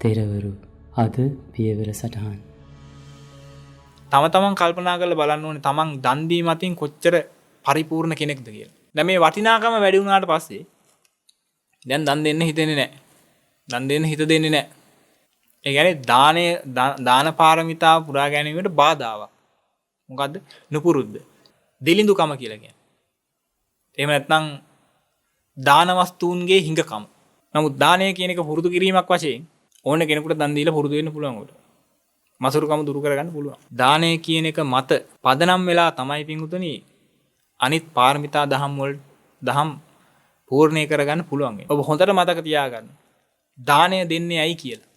තෙරවරු අද පියවර සටහන්. තම තමන් කල්පනා කරලා බලන්න ඕනේ තමන් දන් දීම අතින් කොච්චර පරිපූර්ණ කෙනෙක්ද කියලා. දැන් මේ වටිනාකම වැඩි වුණාට පස්සේ දැන් දන් දෙන්න හිතෙන්නේ නැහැ. දන් දෙන්න හිත දෙන්නේ නැහැ. ඒ කියන්නේ දාන පාරමිතාව පුරා ගැනීමට බාධාවක්. මොකද්ද? නුපුරුද්ද. දිලිඳුකම කියලා කියන්නේ. එහෙම නැත්නම් දාන වස්තුන්ගේ හිඟකම. නමුත් දානය කියන එක පුරුදු කිරීමක් වශයෙන් ඕන කෙනෙකුට දන් දීලා පුරුදු වෙන්න පුළුවන් උඩ. මසුරුකම දුරු කරගන්න පුළුවන්. දානය කියන එක මත පදනම් වෙලා තමයි පිංගුතුනි අනිත් පාරමිතා දහම් පූර්ණේ කරගන්න පුළුවන්. ඔබ හොඳට මතක තියාගන්න. දානය දෙන්නේ ඇයි කියලා.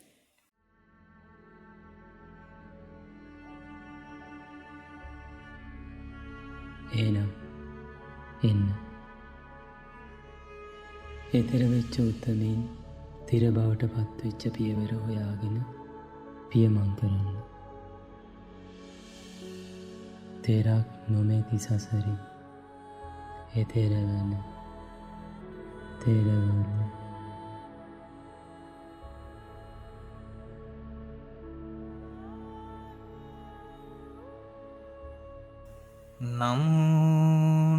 එහෙනම් එන්න. ඊතර වෙච්ච උත්තමීන් තිර බවට පත්වෙච්ච පියවර හොයාගෙන පියමන් කරන්න. තෙරක් නොමැති සසරි එතෙරවන තෙරවන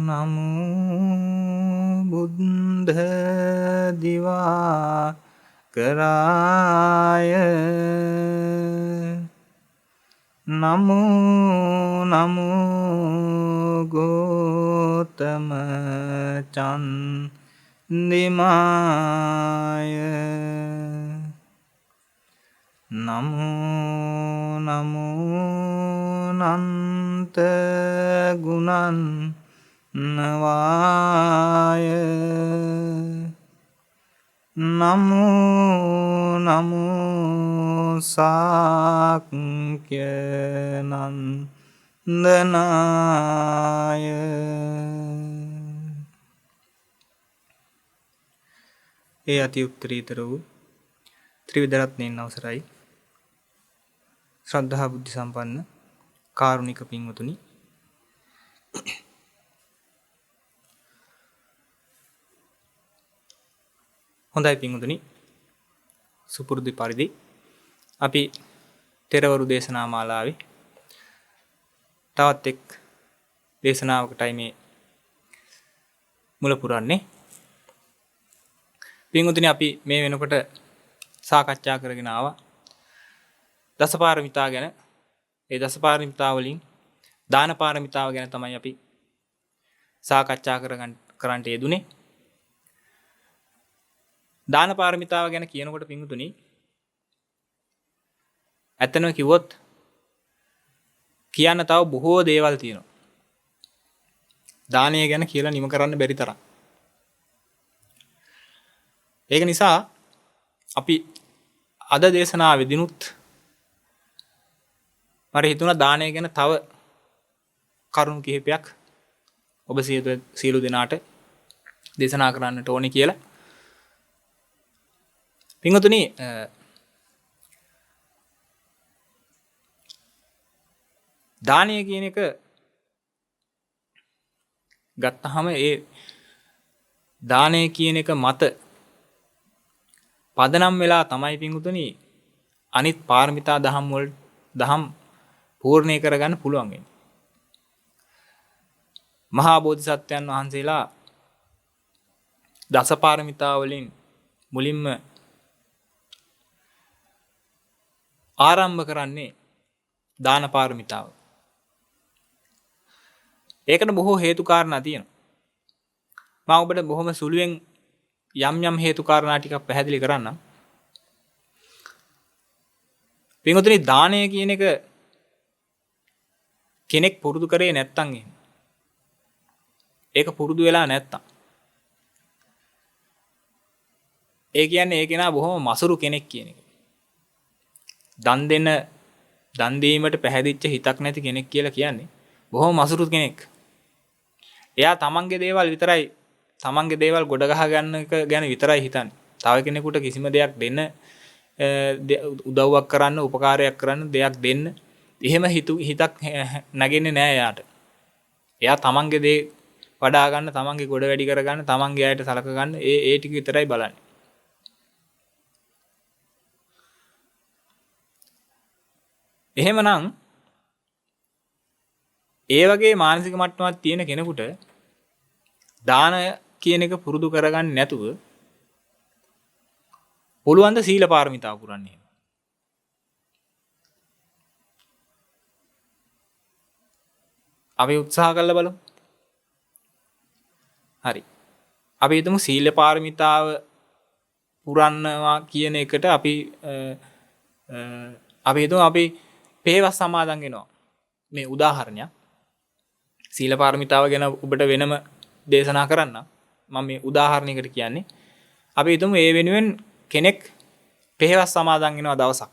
නමෝ බුද්ධ දිවා කරාය නමෝ ගෝතම චන්දිමාය නමෝ නන්ත ගුණන් නවාය නමෝ සාක්‍ය නන්දනාය. ඒ අති උත්තරීතර වූ ත්‍රිවිධ රත්නයන් අවසරයි ශ්‍රද්ධා බුද්ධ සම්පන්න කාරුණික පින්වතුනි, හොඳයි පින්වතුනි, සුපුරුදු පරිදි අපි තෙරවරු දේශනා මාලාවේ තවත් එක් දේශනාවකටයි මේ මුල පුරන්නේ. පින්වතුනි, අපි මේ වෙනකොට සාකච්ඡා කරගෙන ආවා දසපාරමිතා ගැන. ඒ දසපාරමිතා වලින් දාන පාරමිතාව ගැන තමයි අපි සාකච්ඡා කරන්න යෙදුනේ. දාන පාරමිතාව ගැන කියනකොට පින්වතුනි, ඇත්තම කිව්වොත් කියන්න තව බොහෝ දේවල් තියෙනවා. දානය ගැන කියලා නිම කරන්න බැරි තරම්. ඒක නිසා අපි අද දේශනාවේදීනුත් මට හිතුණා දානය ගැන තව කරුණු කිහිපයක් ඔබ සියලු දෙනාට දේශනා කරන්නට ඕනේ කියලා. පින්වතුනි, දානය කියන එක ගත්තහම ඒ දානය කියන එක මත පදනම් වෙලා තමයි පින්වතුනි අනිත් පාරමිතා දහම් පූර්ණේ කරගන්න පුළුවන් වෙන්නේ. මහා බෝධිසත්වයන් වහන්සේලා දසපාරමිතා වලින් මුලින්ම ආරම්භ කරන්නේ දාන පාරමිතාව. ඒකට බොහෝ හේතු කාරණා තියෙනවා. මම ඔබට බොහොම සුළුවෙන් යම් හේතු කාරණා ටිකක් පැහැදිලි කරන්නම්. පින්වතුනි, දානය කියන එක කෙනෙක් පුරුදු කරේ නැත්තම් ඒක පුරුදු වෙලා නැත්තම් ඒ කියන්නේ ඒ කෙනා බොහොම මසුරු කෙනෙක් කියන එක. දන් දීමට පැහැදිච්ච හිතක් නැති කෙනෙක් කියලා කියන්නේ බොහොම මසුරු කෙනෙක්. එයා තමන්ගේ දේවල් ගොඩ ගහ ගන්න එක ගැන විතරයි හිතන්නේ. තව කෙනෙකුට කිසිම දෙයක් දෙන්න, උදව්වක් කරන්න, උපකාරයක් කරන්න, දෙයක් දෙන්න එහෙම හිතක් නැගෙන්නේ නැහැ එයාට. එයා තමන්ගේ දේ වඩා ගන්න, තමන්ගේ ගොඩ වැඩි කර ගන්න, තමන්ගේ අයට සලක ගන්න, ඒ ටික විතරයි බලන්නේ. එහෙමනම් ඒ වගේ මානසික මට්ටමක් තියෙන කෙනෙකුට දාන කියන එක පුරුදු කරගන්න නැතුව පුළුවන් ද සීල පාරමිතාව පුරන්න එහෙම? අපි උත්සාහ කරලා බලමු. හරි. අපි හිතමු සීල පාරමිතාව පුරන්නවා කියන එකට අපි හිතමු අපි පේවස් සමාදන් වෙනවා. මේ උදාහරණයක්. සීල පාරමිතාව ගැන ඔබට වෙනම දේශනා කරන්න. මම මේ උදාහරණයකට කියන්නේ. අපි හිතමු ඒ වෙනුවෙන් කෙනෙක් පේවස් සමාදන් වෙනවා දවසක්.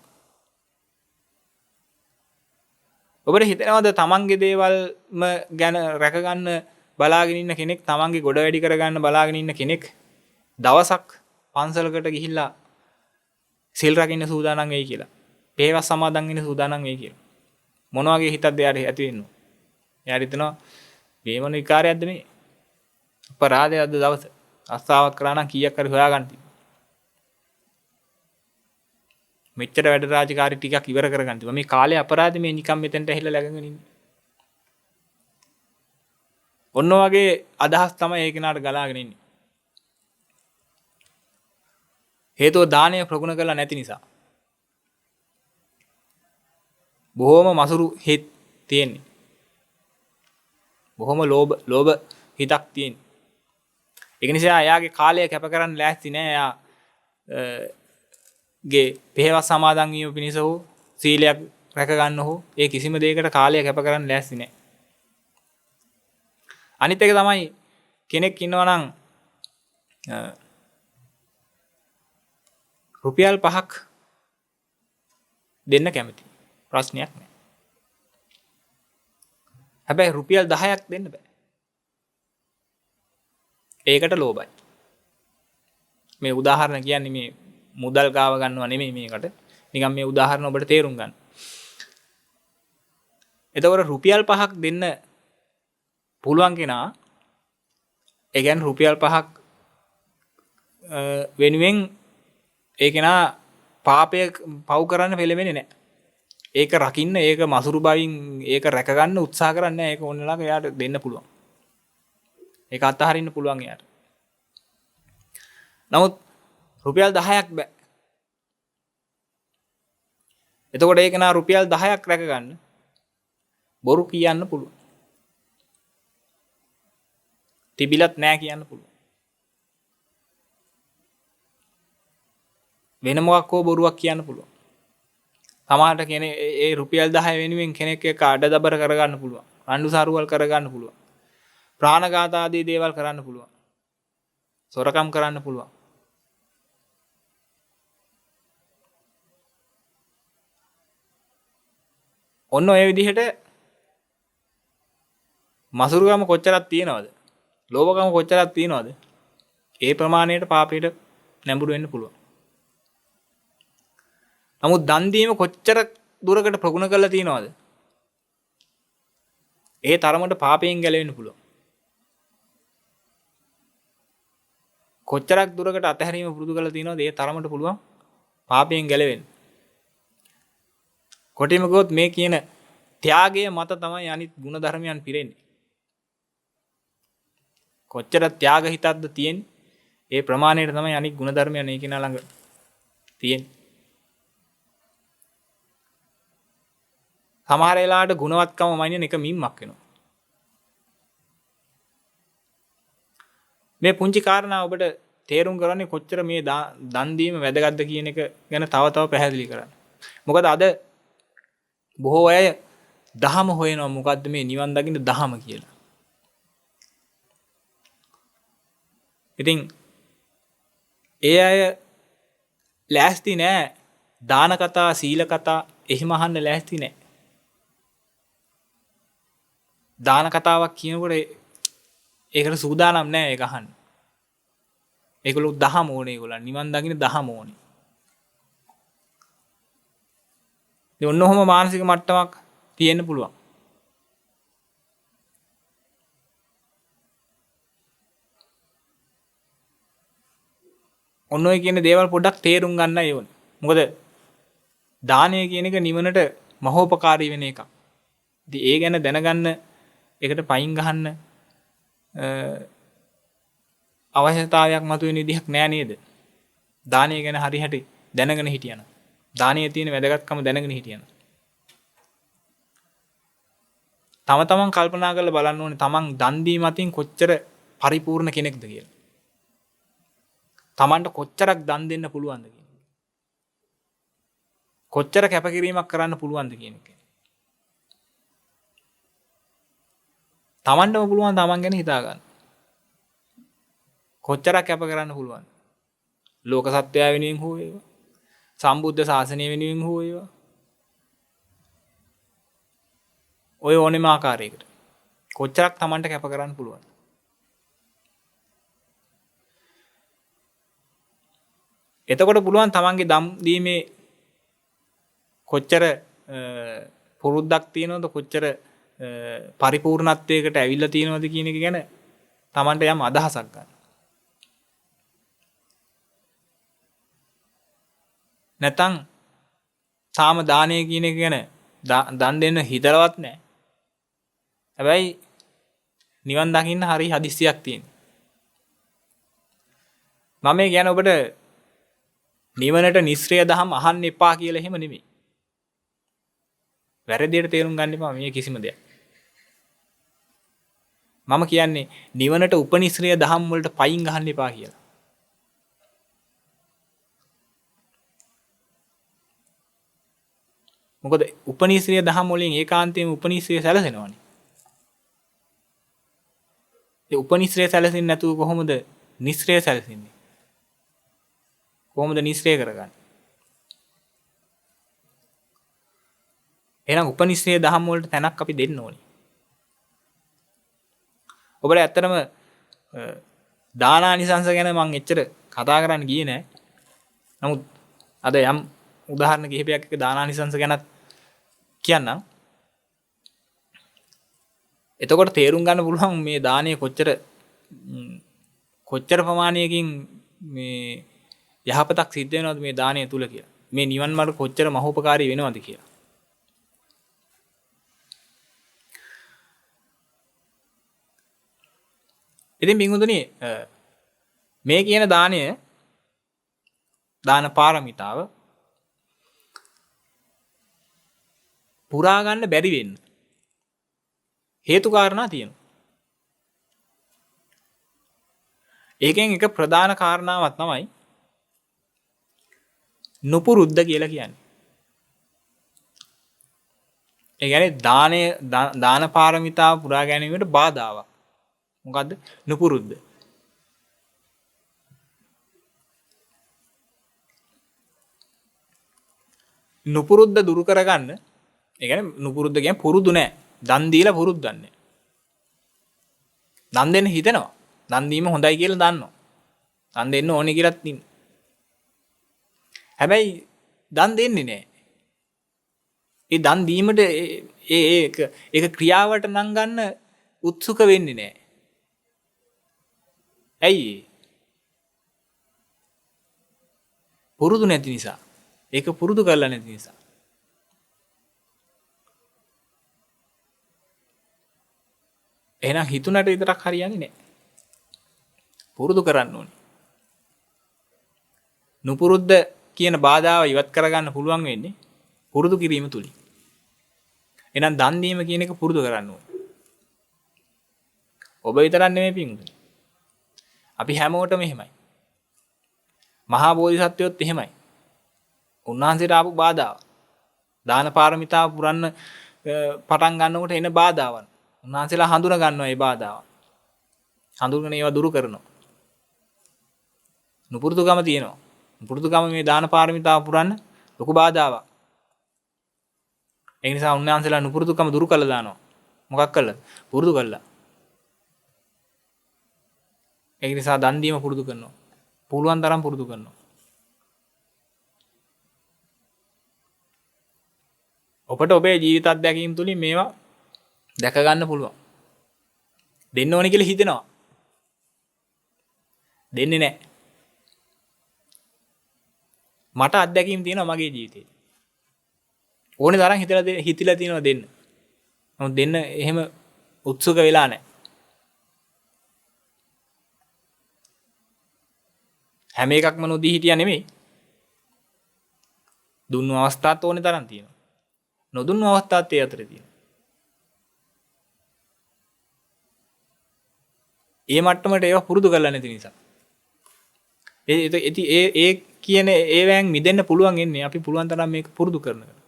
ඔබට හිතෙනවද තමන්ගේ දේවල්ම ගැන රැකගන්න බලාගෙන ඉන්න කෙනෙක්, තමන්ගේ ගොඩ වැඩි කරගන්න බලාගෙන ඉන්න කෙනෙක් දවසක් පන්සලකට ගිහිල්ලා සිල් රකින්න සූදානම් වෙයි කියලා. පේවස් සමාදන් වෙන්න සූදානම් වෙයි කියලා. මොන වගේ හිතක්ද එයාට ඇති වෙන්නේ? එයාට හිතනවා මේ මොන විකාරයක්ද මේ? අපරාධයක්ද දවස? අස්සාවක් කරා නම් කීයක් හරි හොයාගන්න තිබ්බා. මෙච්චර වැඩ රාජකාරී ටිකක් ඉවර කරගන්න තිබ්බා. මේ කාලේ අපරාධ මේ නිකම් මෙතෙන්ට ඇහිලා läගගෙන ඉන්නේ. ඔන්න වගේ අදහස් තමයි ඒ කෙනාට ගලාගෙන ඉන්නේ. හේතුව දානය ප්‍රගුණ කරලා නැති නිසා. බොහොම මසුරු හිත් තියෙන්නේ. බොහොම ලෝභ හිතක් තියෙන්නේ. ඒක නිසා එයාගේ කාලය කැප කරන්න ලෑස්ති නෑ. එයා ගේ පෙහෙවස් සමාදන් වීම පිණිස හෝ සීලයක් රැක ගන්න හෝ ඒ කිසිම දෙයකට කාලය කැප කරන්න ලෑස්ති නෑ. අනිත් එක තමයි කෙනෙක් ඉන්නවා නම් රුපියල් 5ක් දෙන්න කැමති. ප්‍රශ්නයක් නෑ. හැබැයි රුපියල් 10ක් දෙන්න බෑ. ඒකට ලෝභයි. මේ උදාහරණ කියන්නේ මේ මුදල් ගාව ගන්නව නෙමෙයි මේකට. නිකන් මේ උදාහරණ ඔබට තේරුම් ගන්න. එතකොට රුපියල් 5ක් දෙන්න පුළුවන් කෙනා ඒ කියන්නේ රුපියල් 5ක් වෙනුවෙන් ඒ කෙනා පව් කරන්න පෙළෙන්නේ නැහැ. ඒක රකින්න, ඒක මසුරු බවින් ඒක රැක ගන්න උත්සාහ කරන්නේ නැහැ. ඒක ඕනලාක එයාට දෙන්න පුළුවන්. ඒක අත්හරින්න පුළුවන් එයාට. නමුත් රුපියල් 10ක් බෑ. එතකොට ඒක නා රුපියල් 10ක් රැක ගන්න බොරු කියන්න පුළුවන්. තිබිලත් නෑ කියන්න පුළුවන්. වෙන මොකක් හෝ බොරුවක් කියන්න පුළුවන්. සමහරට කෙනෙක් ඒ රුපියල් 10 වෙනුවෙන් කෙනෙක් එක්ක අඩදබර කරගන්න පුළුවන්. රණ්ඩු සරුවල් කරගන්න පුළුවන්. ප්‍රාණඝාත ආදී දේවල් කරන්න පුළුවන්. සොරකම් කරන්න පුළුවන්. ඔන්න ඔය විදිහට මසුරුකම කොච්චරක් තියෙනවද? ලෝභකම කොච්චරක් තියෙනවද? ඒ ප්‍රමාණයට පාපයට නැඹුරු වෙන්න පුළුවන්. නමුත් දන් දීම කොච්චර දුරකට ප්‍රගුණ කරලා තියෙනවද? ඒ තරමට පාපයෙන් ගැලවෙන්න පුළුවන්. කොච්චරක් දුරකට අතහැරීම පුරුදු කරලා තියෙනවද? ඒ තරමට පුළුවන් පාපයෙන් ගැලවෙන්න. කොටිම ගොත් මේ කියන ත්‍යාගය මත තමයි අනිත් ගුණ ධර්මයන් පිරෙන්නේ. කොච්චර ත්‍යාග හිතක්ද තියෙන්නේ? ඒ ප්‍රමාණයට තමයි අනිත් ගුණ ධර්මයන් ඒ කෙනා ළඟ තියෙන්නේ. සමහර වෙලාවට ගුණවත්කම මනින්න එක මිම්මක් වෙනවා. මේ පුංචි කාරණා ඔබට තේරුම් කරන්නේ කොච්චර මේ දන් දීම වැදගත්ද කියන එක ගැන තව පැහැදිලි කරන්න. මොකද අද බොහෝ අය දහම හොයනවා. මොකද්ද මේ නිවන් දකින්න දහම කියලා. ඉතින් ඒ අය ලෑස්ති නෑ දාන කතා, සීල කතා එහෙම අහන්න ලෑස්ති නෑ. දාන කතාවක් කියනකොට ඒකට සූදානම් නෑ ඒක අහන්න. ඒගොල්ලෝ දහම ඕනේ. ඒගොල්ලන් නිවන් දකින්න දහම ඕනේ. ඒ ඔන්න ඔහම මානසික මට්ටමක් තියෙන්න පුළුවන්. ඔන්න ඔය කියන දේවල් පොඩ්ඩක් තේරුම් ගන්නයි ඕනේ. මොකද දානය කියන එක නිවනට මහෝපකාරී වෙන එකක්. ඉතින් ඒ ගැන දැනගන්න ඒකට පයින් ගහන්න අවශ්‍යතාවයක් මතුවෙන විදිහක් නෑ නේද? දානය ගැන හරියට දැනගෙන හිටියනම්. දානයේ තියෙන වැදගත්කම දැනගෙන හිටියනම්. තම තමන් කල්පනා කරලා බලන්න ඕනේ තමන් දන් දීම අතින් කොච්චර පරිපූර්ණ කෙනෙක්ද කියලා. තමන්ට කොච්චරක් දන් දෙන්න පුළුවන්ද කියන එක. කොච්චර කැපකිරීමක් කරන්න පුළුවන්ද කියන එක. තමන්ටම පුළුවන් තමන් ගැන හිතා ගන්න. කොච්චරක් කැප කරන්න පුළුවන්ද? ලෝක සත්‍යය වෙනුවෙන් හෝ වේවා. සම්බුද්ධ ශාසනය වෙනුවෙන් හෝ වේවා. ඔය ඕනෙම ආකාරයකට කොච්චරක් තමන්ට කැප කරන්න පුළුවන්ද? එතකොට පුළුවන් තමන්ගේ දම් දීමේ කොච්චර පුරුද්දක් තියෙනවද කොච්චර පරිපූර්ණත්වයකට ඇවිල්ලා තියෙනවද කියන එක ගැන තමන්ට යම් අදහසක් ගන්න. නැත්නම් සාම දානය කියන එක ගැන දන් දෙන්න හිතලවත් නැහැ. හැබැයි නිවන් දකින්න හරි හදිස්සියක් තියෙනවා. මම මේ කියන්නේ ඔබට නිවනට නිස්සය දහම් අහන්න එපා කියලා එහෙම නෙමෙයි. වැරදියට තේරුම් ගන්න එපා මේ කිසිම දෙයක්. මම කියන්නේ නිවනට උපනිශ්‍රය දහම් වලට පයින් ගහන්න එපා කියලා. මොකද උපනිශ්‍රය දහම් වලින් ඒකාන්තයෙන්ම උපනිශ්‍රය සැලසෙනවනේ. ඒ උපනිශ්‍රය සැලසෙන්නේ නැතුව කොහොමද නිස්සය සැලසෙන්නේ? කොහොමද නිස්සය කරගන්නේ? එහෙනම් උපනිශ්‍රය දහම් වලට තැනක් අපි දෙන්න ඕනේ. ඔබට ඇත්තටම දානානිසංස ගැන මම එච්චර කතා කරන්න ගියේ නෑ. නමුත් අද යම් උදාහරණ කිහිපයක් එක දානානිසංස ගැනත් කියන්නම්. එතකොට තේරුම් ගන්න පුළුවන් මේ දානය කොච්චර ප්‍රමාණයකින් මේ යහපතක් සිද්ධ වෙනවද මේ දානය තුල කියලා. මේ නිවන් මාර්ග කොච්චර මහෝපකාරී වෙනවද කියලා. ඉතින් බින්දුනි මේ කියන දානය දාන පාරමිතාව පුරා ගන්න බැරි වෙන්න හේතු කාරණා තියෙනවා. ඒකෙන් එක ප්‍රධාන කාරණාවක් තමයි නුපුරුද්ද කියලා කියන්නේ. ඒ කියන්නේ දාන පාරමිතාව පුරා ගැනීමට බාධාවක්. මොකද්ද? නුපුරුද්ද. නුපුරුද්ද දුරු කරගන්න. ඒ කියන්නේ නුපුරුද්ද කියන්නේ පුරුදු නැහැ. දන් දීලා පුරුද්දන්නේ. දන් දෙන්න හිතෙනවා. දන් දීම හොඳයි කියලා දන්නවා. දන් දෙන්න ඕනේ කියලාත් ඉන්නේ. හැබැයි දන් දෙන්නේ නැහැ. ඒ දන් දීමට ඒක ක්‍රියාවට නම් ගන්න උත්සුක වෙන්නේ නැහැ. ඇයි? පුරුදු නැති නිසා. ඒක පුරුදු කරලා නැති නිසා. එහෙනම් හිතුණට විතරක් හරියන්නේ නැහැ. පුරුදු කරන්න ඕනේ. නුපුරුද්ද කියන බාධාව ඉවත් කරගන්න පුළුවන් වෙන්නේ පුරුදු කිරීම තුලින්. එහෙනම් දන් දීම කියන එක පුරුදු කරන්න ඕනේ. ඔබ විතරක් නෙමෙයි පින්වතුනි. අපි හැමෝටම එහෙමයි. මහා බෝධිසත්වයොත් එහෙමයි. උන්වහන්සේට ආපු බාධාව. දාන පාරමිතාව පුරන්න පටන් ගන්නකොට එන බාධාවන්. උන්වහන්සේලා හඳුනා ගන්නවා මේ බාධාවන්. හඳුනගෙන ඒවා දුරු කරනවා. නුපුරුදුකම තියෙනවා. නුපුරුදුකම මේ දාන පාරමිතාව පුරන්න ලොකු බාධාවක්. ඒ නිසා උන්වහන්සේලා නුපුරුදුකම දුරු කළා දානවා. මොකක් කළාද? පුරුදු කළා. ඒ නිසා දන් දීම පුරුදු කරනවා. පුළුවන් තරම් පුරුදු කරනවා. ඔබට ඔබේ ජීවිත අත්දැකීම් තුලින් මේවා දැක ගන්න පුළුවන්. දෙන්න ඕනේ කියලා හිතෙනවා. දෙන්නේ නැහැ. මට අත්දැකීම් තියෙනවා මගේ ජීවිතේ. ඕනේ තරම් හිතිලා තියෙනවා දෙන්න. නමුත් දෙන්න එහෙම උත්සුක වෙලා නැහැ. හැම එකක්ම නොදී හිටියා නෙමෙයි. දුන්නු අවස්ථාත් ඕනේ තරම් තියෙනවා. නොදුන්නු අවස්ථාත් ඒ අතරේ තියෙනවා. ඒ මට්ටමට ඒවා පුරුදු කරලා නැති නිසා. ඒ කියන ඒවෙන් මිදෙන්න පුළුවන් ඉන්නේ අපි පුළුවන් තරම් මේක පුරුදු කරනවා.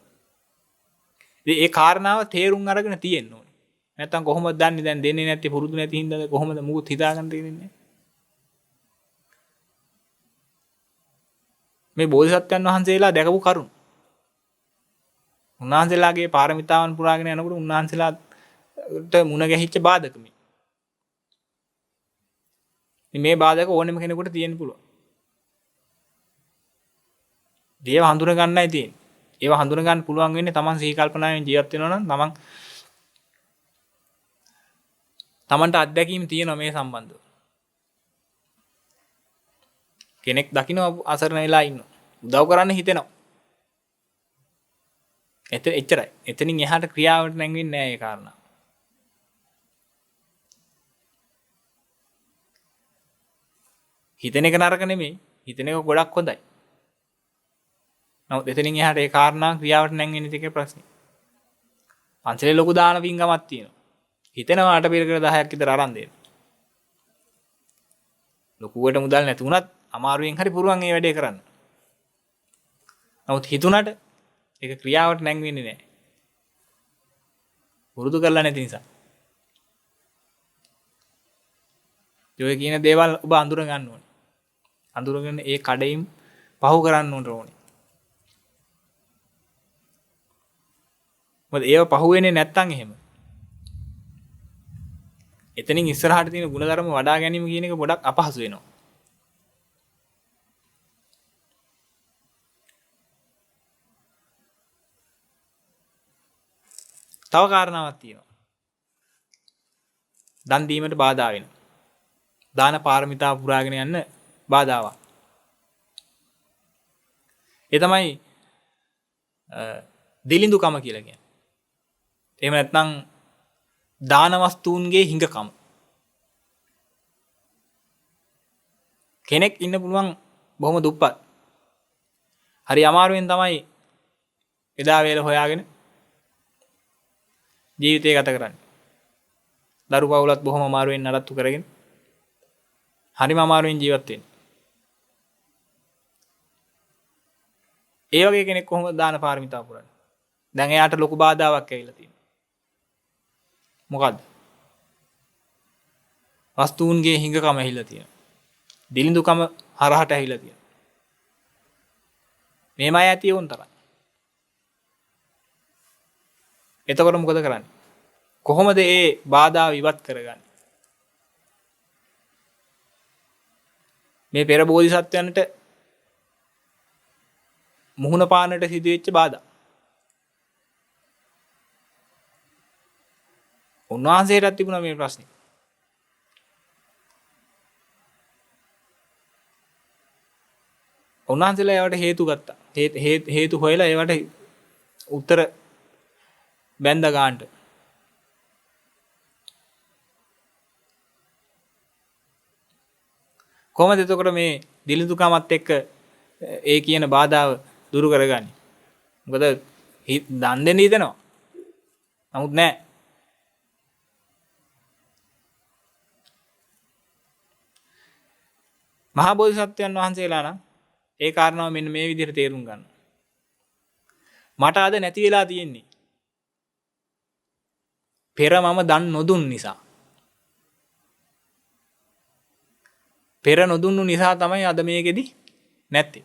ඉතින් ඒ කාරණාව තේරුම් අරගෙන තියෙන්න ඕනේ. නැත්තම් කොහොමද දන්නේ දැන් දෙන්නේ නැති පුරුදු නැති හින්දාද කොහොමද මුකුත් හිතාගන්න දෙන්නේ? මේ බෝධිසත්වයන් වහන්සේලා දැකපු කරුණ. උන්වහන්සේලාගේ පාරමිතාවන් පුරාගෙන යනකොට උන්වහන්සේලාට මුණ ගැහිච්ච බාධක මේ. මේ බාධක ඕනෙම කෙනෙකුට තියෙන්න පුළුවන්. දේව හඳුන ගන්නයි තියෙන්නේ. ඒව හඳුන ගන්න පුළුවන් වෙන්නේ Taman සිහි කල්පනාවෙන් ජීවත් වෙනවා නම් Tamanට අත්දැකීම් තියෙනවා මේ සම්බන්ධව. කෙනෙක් දකින්න අසරණ වෙලා ඉන්නවා. උදව් කරන්න හිතෙනවා. එච්චරයි. එතනින් එහාට ක්‍රියාවට නැංවෙන්නේ නැහැ ඒ කාරණා. හිතන එක නරක නෙමෙයි. හිතන එක ගොඩක් හොඳයි. නමුත් එතනින් එහාට ඒ කාරණා ක්‍රියාවට නැංවෙන්නේ නැති එකේ ප්‍රශ්නේ. පන්සලේ ලොකු දාන පින්කමක් තියෙනවා. හිතනවා අට පිළිකර 10ක් විතර අරන් දෙන්න. ලොකුවට මුදල් නැති වුණත් අමාරුවෙන් හරි පුරුවන් මේ වැඩේ කරන්න. නමුත් හිතුණට ඒක ක්‍රියාවට නැංවෙන්නේ නැහැ. පුරුදු කරලා නැති නිසා. ඔය කියන දේවල් ඔබ අඳුර ගන්න ඕනේ. අඳුරගෙන ඒ කඩයින් පහු කරන්න ඕනේ. මොකද ඒව පහු වෙන්නේ නැත්තම් එහෙම. එතනින් ඉස්සරහට තියෙන ಗುಣධර්ම වඩා ගැනීම කියන එක ගොඩක් අපහසු වෙනවා. තව කාරණාවක් තියෙනවා. දන් දීමට බාධා වෙන. දාන පාරමිතා පුරාගෙන යන්න බාධාවක්. ඒ තමයි දිලිඳුකම කියලා කියන්නේ. එහෙම නැත්නම් දාන වස්තුන්ගේ හිඟකම. කෙනෙක් ඉන්න පුළුවන් බොහොම දුප්පත්. හරි අමාරුවෙන් තමයි එදා වේල හොයාගෙන ජීවිතය ගත කරන්නේ. දරු පවුලත් බොහොම අමාරුවෙන් නඩත්තු කරගෙන හරිම අමාරුවෙන් ජීවත් වෙන්නේ. ඒ වගේ කෙනෙක් කොහොමද දාන පාරමිතා පුරන්නේ? දැන් එයාට ලොකු බාධාවක් ඇවිල්ලා තියෙනවා. මොකද්ද? වස්තුන්ගේ හිඟකම ඇහිලා තියෙනවා. දිලිඳුකම හරහට ඇහිලා තියෙනවා. මේමයි ඇති උන් තරම්. එතකොට මොකද කරන්නේ? කොහොමද මේ බාධා ඉවත් කරගන්නේ? මේ පෙර බෝධිසත්වයන්ට මුහුණ පාන්නට සිදුවෙච්ච බාධා. උන්වහන්සේටත් තිබුණා මේ ප්‍රශ්නේ. උන්වහන්සේලා ඒවට හේතු ගත්තා. හේතු හොයලා ඒවට උත්තර බැඳ ගන්නට. කොහොමද එතකොට මේ දිලිඳුකමත් එක්ක ඒ කියන බාධාව දුරු කරගන්නේ? මොකද දන් දෙන්න හිතෙනවා. නමුත් නෑ. මහා බෝධිසත්වයන් වහන්සේලා නම් ඒ කාරණාව මෙන්න මේ විදිහට තේරුම් ගන්න. මට අද නැති වෙලා තියෙන්නේ පෙර මම දන් නොදුන් නිසා. පෙර නොදුන්නු නිසා තමයි අද මේකෙදි නැත්තේ.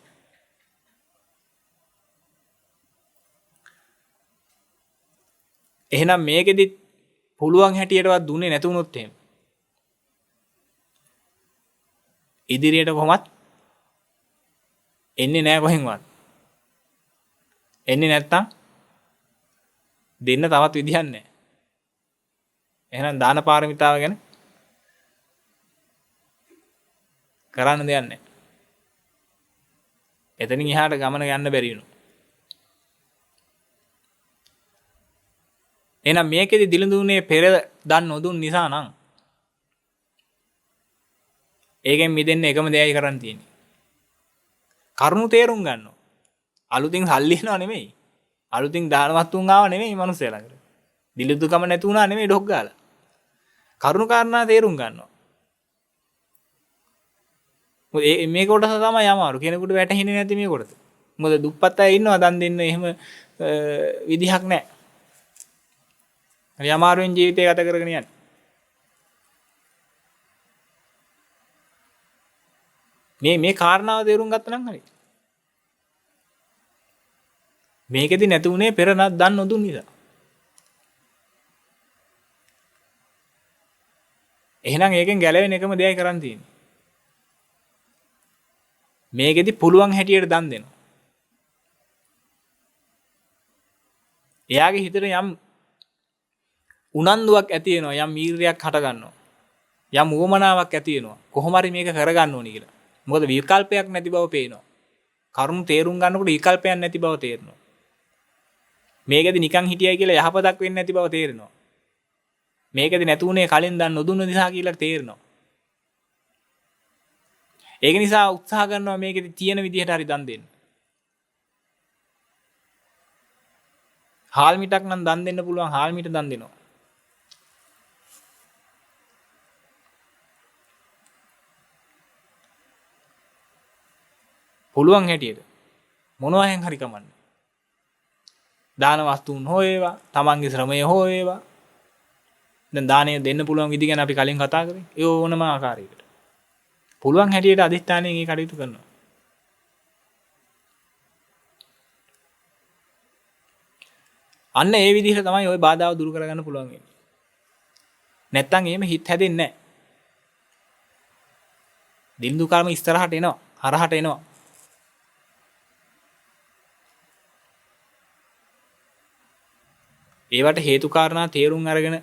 එහෙනම් මේකෙදි පුළුවන් හැටියටවත් දුන්නේ නැතුනොත් එහෙම ඉදිරියට කොහොමත් එන්නේ නැහැ කොහෙන්වත්. එන්නේ නැත්තම් දෙන්න තවත් විදිහක් නැහැ. එහෙනම් දාන පාරමිතාව ගැන කරන්න දෙයක් නැහැ. එතනින් එහාට ගමන යන්න බැරි වෙනවා. එහෙනම් මේකෙදි දිලිඳුනේ පෙර දන් නොදුන් නිසා නම් ඒකෙන් මිදෙන්න එකම දෙයයි කරන්න තියෙන්නේ. කරුණු තේරුම් ගන්නවා. අලුතින් සල්ලි එනවා නෙමෙයි. අලුතින් දානවත්තුන් ආව නෙමෙයි මිනිස්සු ළඟට. දිලිඳුකම නැති වුණා නෙමෙයි ඩොක් ගාලා. කරුණු කාරණා තේරුම් ගන්නවා. මොකද මේ කොටස තමයි අමාරු. කෙනෙකුට වැටහෙන්නේ නැති මේ කොටස. මොකද දුප්පත් අය ඉන්නවා දන් දෙන්න එහෙම විදිහක් නැහැ. හරි අමාරුවෙන් ජීවිතය ගත කරගෙන යන්නේ. මේ කාරණාව තේරුම් ගත්තා නම් හරි. මේකෙදි නැති උනේ පෙර දන් නොදුන් නිසා. එහෙනම් ඒකෙන් ගැලවෙන එකම දෙයයි කරන්න තියෙන්නේ. මේකෙදි පුළුවන් හැටියට දන් දෙනවා. එයාගේ හිතට යම් උනන්දුවක් ඇති වෙනවා, යම් වීරියක් හට ගන්නවා. යම් උවමනාවක් ඇති වෙනවා. කොහොම හරි මේක කරගන්න ඕනි කියලා. මොකද විකල්පයක් නැති බව පේනවා. කරුණු තේරුම් ගන්නකොට විකල්පයක් නැති බව තේරෙනවා. මේකෙදි නිකන් හිටියයි කියලා යහපතක් වෙන්නේ නැති බව තේරෙනවා. මේකෙදි නැතුනේ කලින් දන් නොදුන්න නිසා කියලා තේරෙනවා. ඒක නිසා උත්සාහ කරනවා මේකෙදි තියෙන විදිහට හරි දන් දෙන්න. හාල් මිටක් නම් දන් දෙන්න පුළුවන් හාල් මිට දන් දෙනවා. පුළුවන් හැටියට මොනවාෙන් හරි කමන්නේ. දාන වස්තුන් හෝ වේවා, තමන්ගේ ශ්‍රමය හෝ වේවා. දැන් දාණය දෙන්න පුළුවන් විදි ගැන අපි කලින් කතා කරේ. ඒ ඕනම ආකාරයකට. පුළුවන් හැටියට අදිස්ථානයෙන් ඒ කටයුතු කරනවා. අන්න ඒ විදිහට තමයි ওই බාධාව දුරු කරගන්න පුළුවන් වෙන්නේ. නැත්තම් එහෙම හිත හැදෙන්නේ නැහැ. දින්දු කර්ම ඉස්සරහට එනවා, හරහට එනවා. ඒවට හේතු කාරණා තේරුම් අරගෙන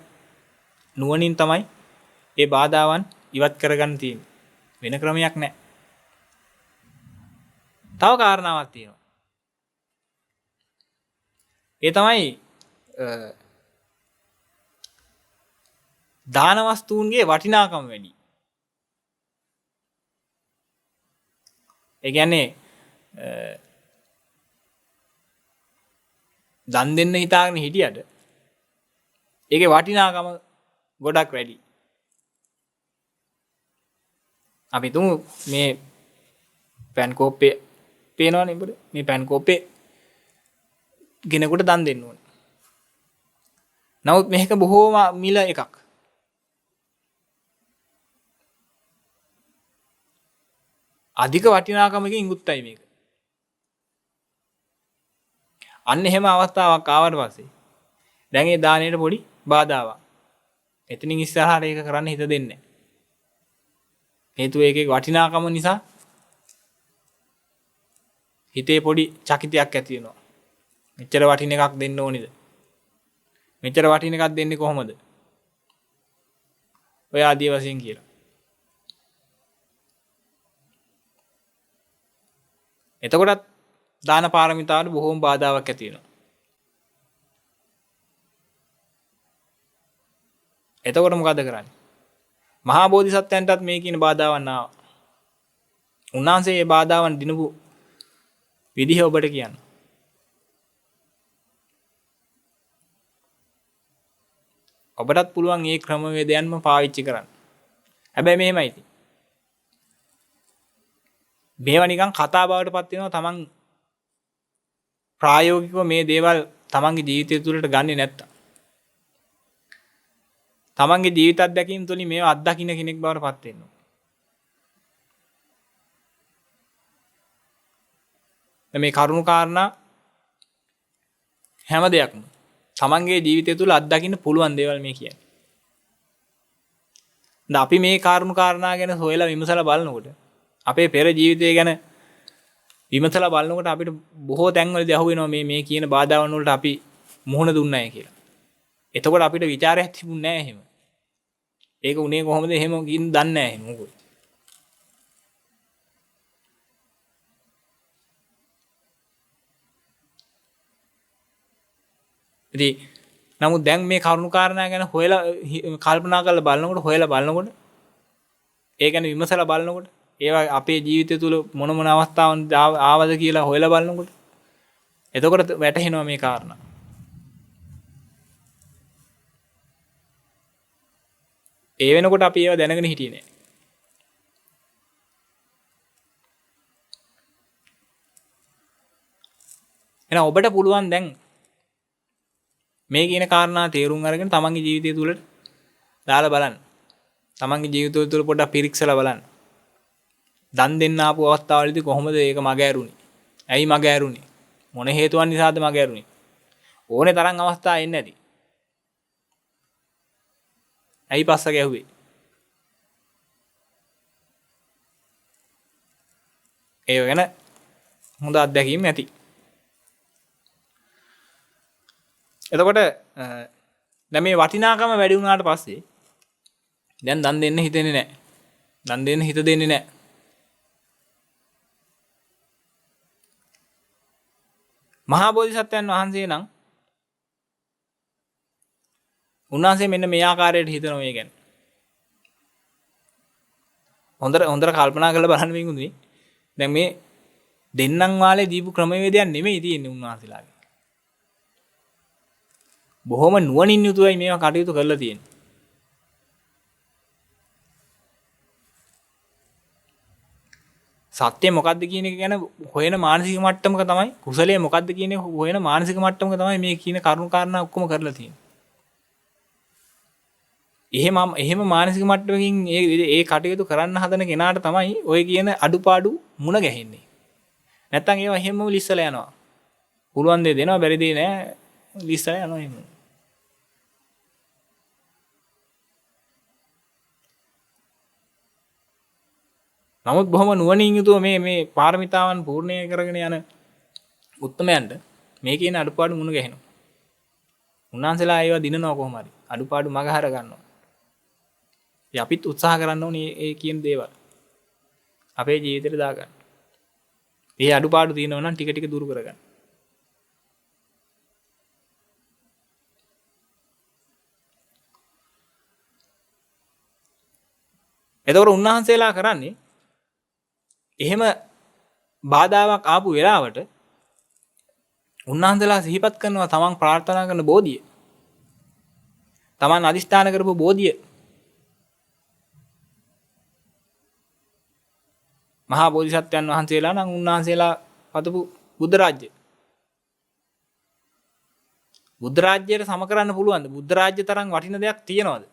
නුවණින් තමයි ඒ බාධාවන් ඉවත් කරගන්න තියෙන්නේ. වෙන ක්‍රමයක් නැහැ. තව කාරණාවක් තියෙනවා. ඒ තමයි දාන වස්තුන්ගේ වටිනාකම වැඩි. ඒ කියන්නේ දන් දෙන්න හිතාගෙන හිටියට ඒකේ වටිනාකම ගොඩක් වැඩි. අපි තුමු මේ පෑන් කෝප්පේ පේනවනේ ඉබ්බට. මේ පෑන් කෝප්පේ කෙනෙකුට දන් දෙන්න ඕනේ. නමුත් මේක බොහෝම මිල එකක්. අධික වටිනාකමකින් යුක්තයි මේක. අන්න එහෙම අවස්ථාවක් ආවට පස්සේ දැන් ඒ දාණයට පොඩි බාධාවක්. එතනින් ඉස්සරහට ඒක කරන්න හිත දෙන්නේ නැහැ. හේතුව ඒකේ වටිනාකම නිසා හිතේ පොඩි චකිතයක් ඇති වෙනවා. මෙච්චර වටින එකක් දෙන්න ඕනිද? මෙච්චර වටින එකක් දෙන්නේ කොහොමද? ඔය ආදී වශයෙන් කියලා. එතකොටත් දාන පාරමිතාවට බොහෝම බාධාවක් ඇති වෙනවා. එතකොට මොකද කරන්නේ? මහා බෝධිසත්වයන්ටත් මේ කියන බාධාවන් ආවා. උන්වහන්සේ මේ බාධාවන් දිනපු විදිහ ඔබට කියන්න. ඔබටත් පුළුවන් මේ ක්‍රමවේදයන්ම පාවිච්චි කරන්න. හැබැයි මෙහෙමයි ඉතින්. මේවා නිකන් කතා බවට පත් වෙනවා තමන් ප්‍රායෝගිකව මේ දේවල් තමන්ගේ ජීවිතය තුළට ගන්නෙ නැත්තම්. තමන්ගේ ජීවිත අත්දැකීම් තුළින් මේවා අත්දකින්න කෙනෙක් බවට පත් වෙනවා. මේ කරුණු කාරණා හැම දෙයක්ම තමන්ගේ ජීවිතය තුළ අත්දකින්න පුළුවන් දේවල් මේ කියන්නේ. දැන් අපි මේ කරුණු කාරණා ගැන හොයලා විමසලා බලනකොට අපේ පෙර ජීවිතය ගැන විමසලා බලනකොට අපිට බොහෝ තැන්වලදී අහුවෙනවා මේ කියන බාධාවන් වලට අපි මුහුණ දුන්නයි කියලා. එතකොට අපිට ਵਿਚාරයක් තිබුණේ නැහැ එහෙම. ඒක උනේ කොහොමද එහෙම කින් දන්නේ නැහැ එහෙම මොකද. ඉතින් නමුත් දැන් මේ කරුණු කාරණා ගැන හොයලා කල්පනා කරලා බලනකොට ඒ ගැන විමසලා බලනකොට ඒවා අපේ ජීවිතය තුළ මොන මොන අවස්ථාවන් ආවද කියලා හොයලා බලනකොට එතකොට වැටහෙනවා මේ කාරණා. ඒ වෙනකොට අපි ඒවා දැනගෙන හිටියේ නෑ. එහෙනම් ඔබට පුළුවන් දැන් මේ කියන කාරණා තේරුම් අරගෙන තමන්ගේ ජීවිතය තුළට දාලා බලන්න. තමන්ගේ ජීවිතය තුළ පොඩ්ඩක් පිරික්සලා බලන්න. දන් දෙන්න ආපු අවස්ථාවලදී කොහොමද ඒක මග ඇරුණේ? ඇයි මග ඇරුණේ? මොන හේතුවක් නිසාද මග ඇරුණේ? ඕනේ තරම් අවස්ථා එන්නේ නැති. ඇයි පස්ස ගැහුවේ? ඒ වෙන හොඳ අත්දැකීම් ඇති. එතකොට දැන් මේ වටිනාකම වැඩි වුණාට පස්සේ දැන් දන් දෙන්න හිතෙන්නේ නැහැ. දන් දෙන්න හිත දෙන්නේ නැහැ. මහා බෝධිසත්වයන් වහන්සේ නම් උන්වහන්සේ මෙන්න මේ ආකාරයට හිතනවා මේ ගැන. හොඳට කල්පනා කරලා බලන්න වෙන්නේ. දැන් මේ දෙන්නම් වාලේ දීපු ක්‍රමවේදයක් නෙමෙයි තියෙන්නේ උන්වහන්සේලාගේ. බොහොම නුවණින් යුතුවයි මේවා කටයුතු කරලා තියෙන්නේ. සත්‍ය මොකද්ද කියන එක ගැන හොයන මානසික මට්ටමක තමයි කුසලයේ මොකද්ද කියන එක හොයන මානසික මට්ටමක තමයි මේ කියන කරුණු කාරණා ඔක්කොම කරලා තියෙන්නේ. එහෙම මානසික මට්ටමකින් ඒ කටයුතු කරන්න හදන කෙනාට තමයි ඔය කියන අඩුපාඩු මුණ ගැහෙන්නේ. නැත්තම් ඒවා එහෙමම ලිස්සලා යනවා. පුළුවන් දේ දෙනවා බැරි දේ නෑ ලිස්සලා යනවා එහෙම. නමුත් බොහොම නුවණින් යුතුව මේ පාරමිතාවන් පූර්ණය කරගෙන යන උත්තමයන්ට මේ කියන අඩුපාඩු මුණ ගැහෙනවා. උන්වහන්සේලා ඒවා දිනනවා කොහොම හරි. අඩුපාඩු මගහර ගන්නවා. අපිත් උත්සාහ කරන්න ඕනේ ඒ කියන දේවල් අපේ ජීවිතේට දාගන්න. මේ අඩුපාඩු තියෙනවා නම් ටික ටික දුරු කරගන්න. එතකොට උන්වහන්සේලා කරන්නේ එහෙම බාධාවක් ආපු වෙලාවට උන්වහන්සේලා සිහිපත් කරනවා තමන් ප්‍රාර්ථනා කරන බෝධිය. තමන් අදිස්ථාන කරපු බෝධිය. මහා බෝධිසත්වයන් වහන්සේලා නම් උන්වහන්සේලා පතපු බුද්ධ රාජ්‍ය. බුද්ධ රාජ්‍යයට සම කරන්න පුළුවන්ද? බුද්ධ රාජ්‍ය තරම් වටින දෙයක් තියනවද?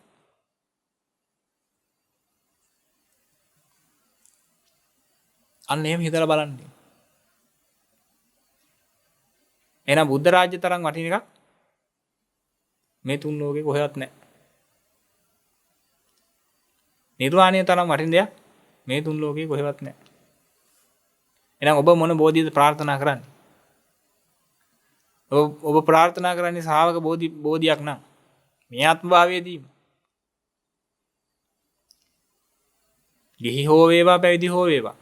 අන්න එහෙම හිතලා බලන්න. එහෙනම් බුද්ධ රාජ්‍ය තරම් වටින එකක් මේ තුන් ලෝකේ කොහෙවත් නැහැ. නිර්වාණය තරම් වටින දෙයක් මේ තුන් ලෝකේ කොහෙවත් නැහැ. එහෙනම් ඔබ මොන බෝධියද ප්‍රාර්ථනා කරන්නේ? ඔබ ප්‍රාර්ථනා කරන්නේ ශ්‍රාවක බෝධියක් නම් මේ ආත්ම භාවයේදී ගිහි හෝ වේවා පැවිදි හෝ වේවා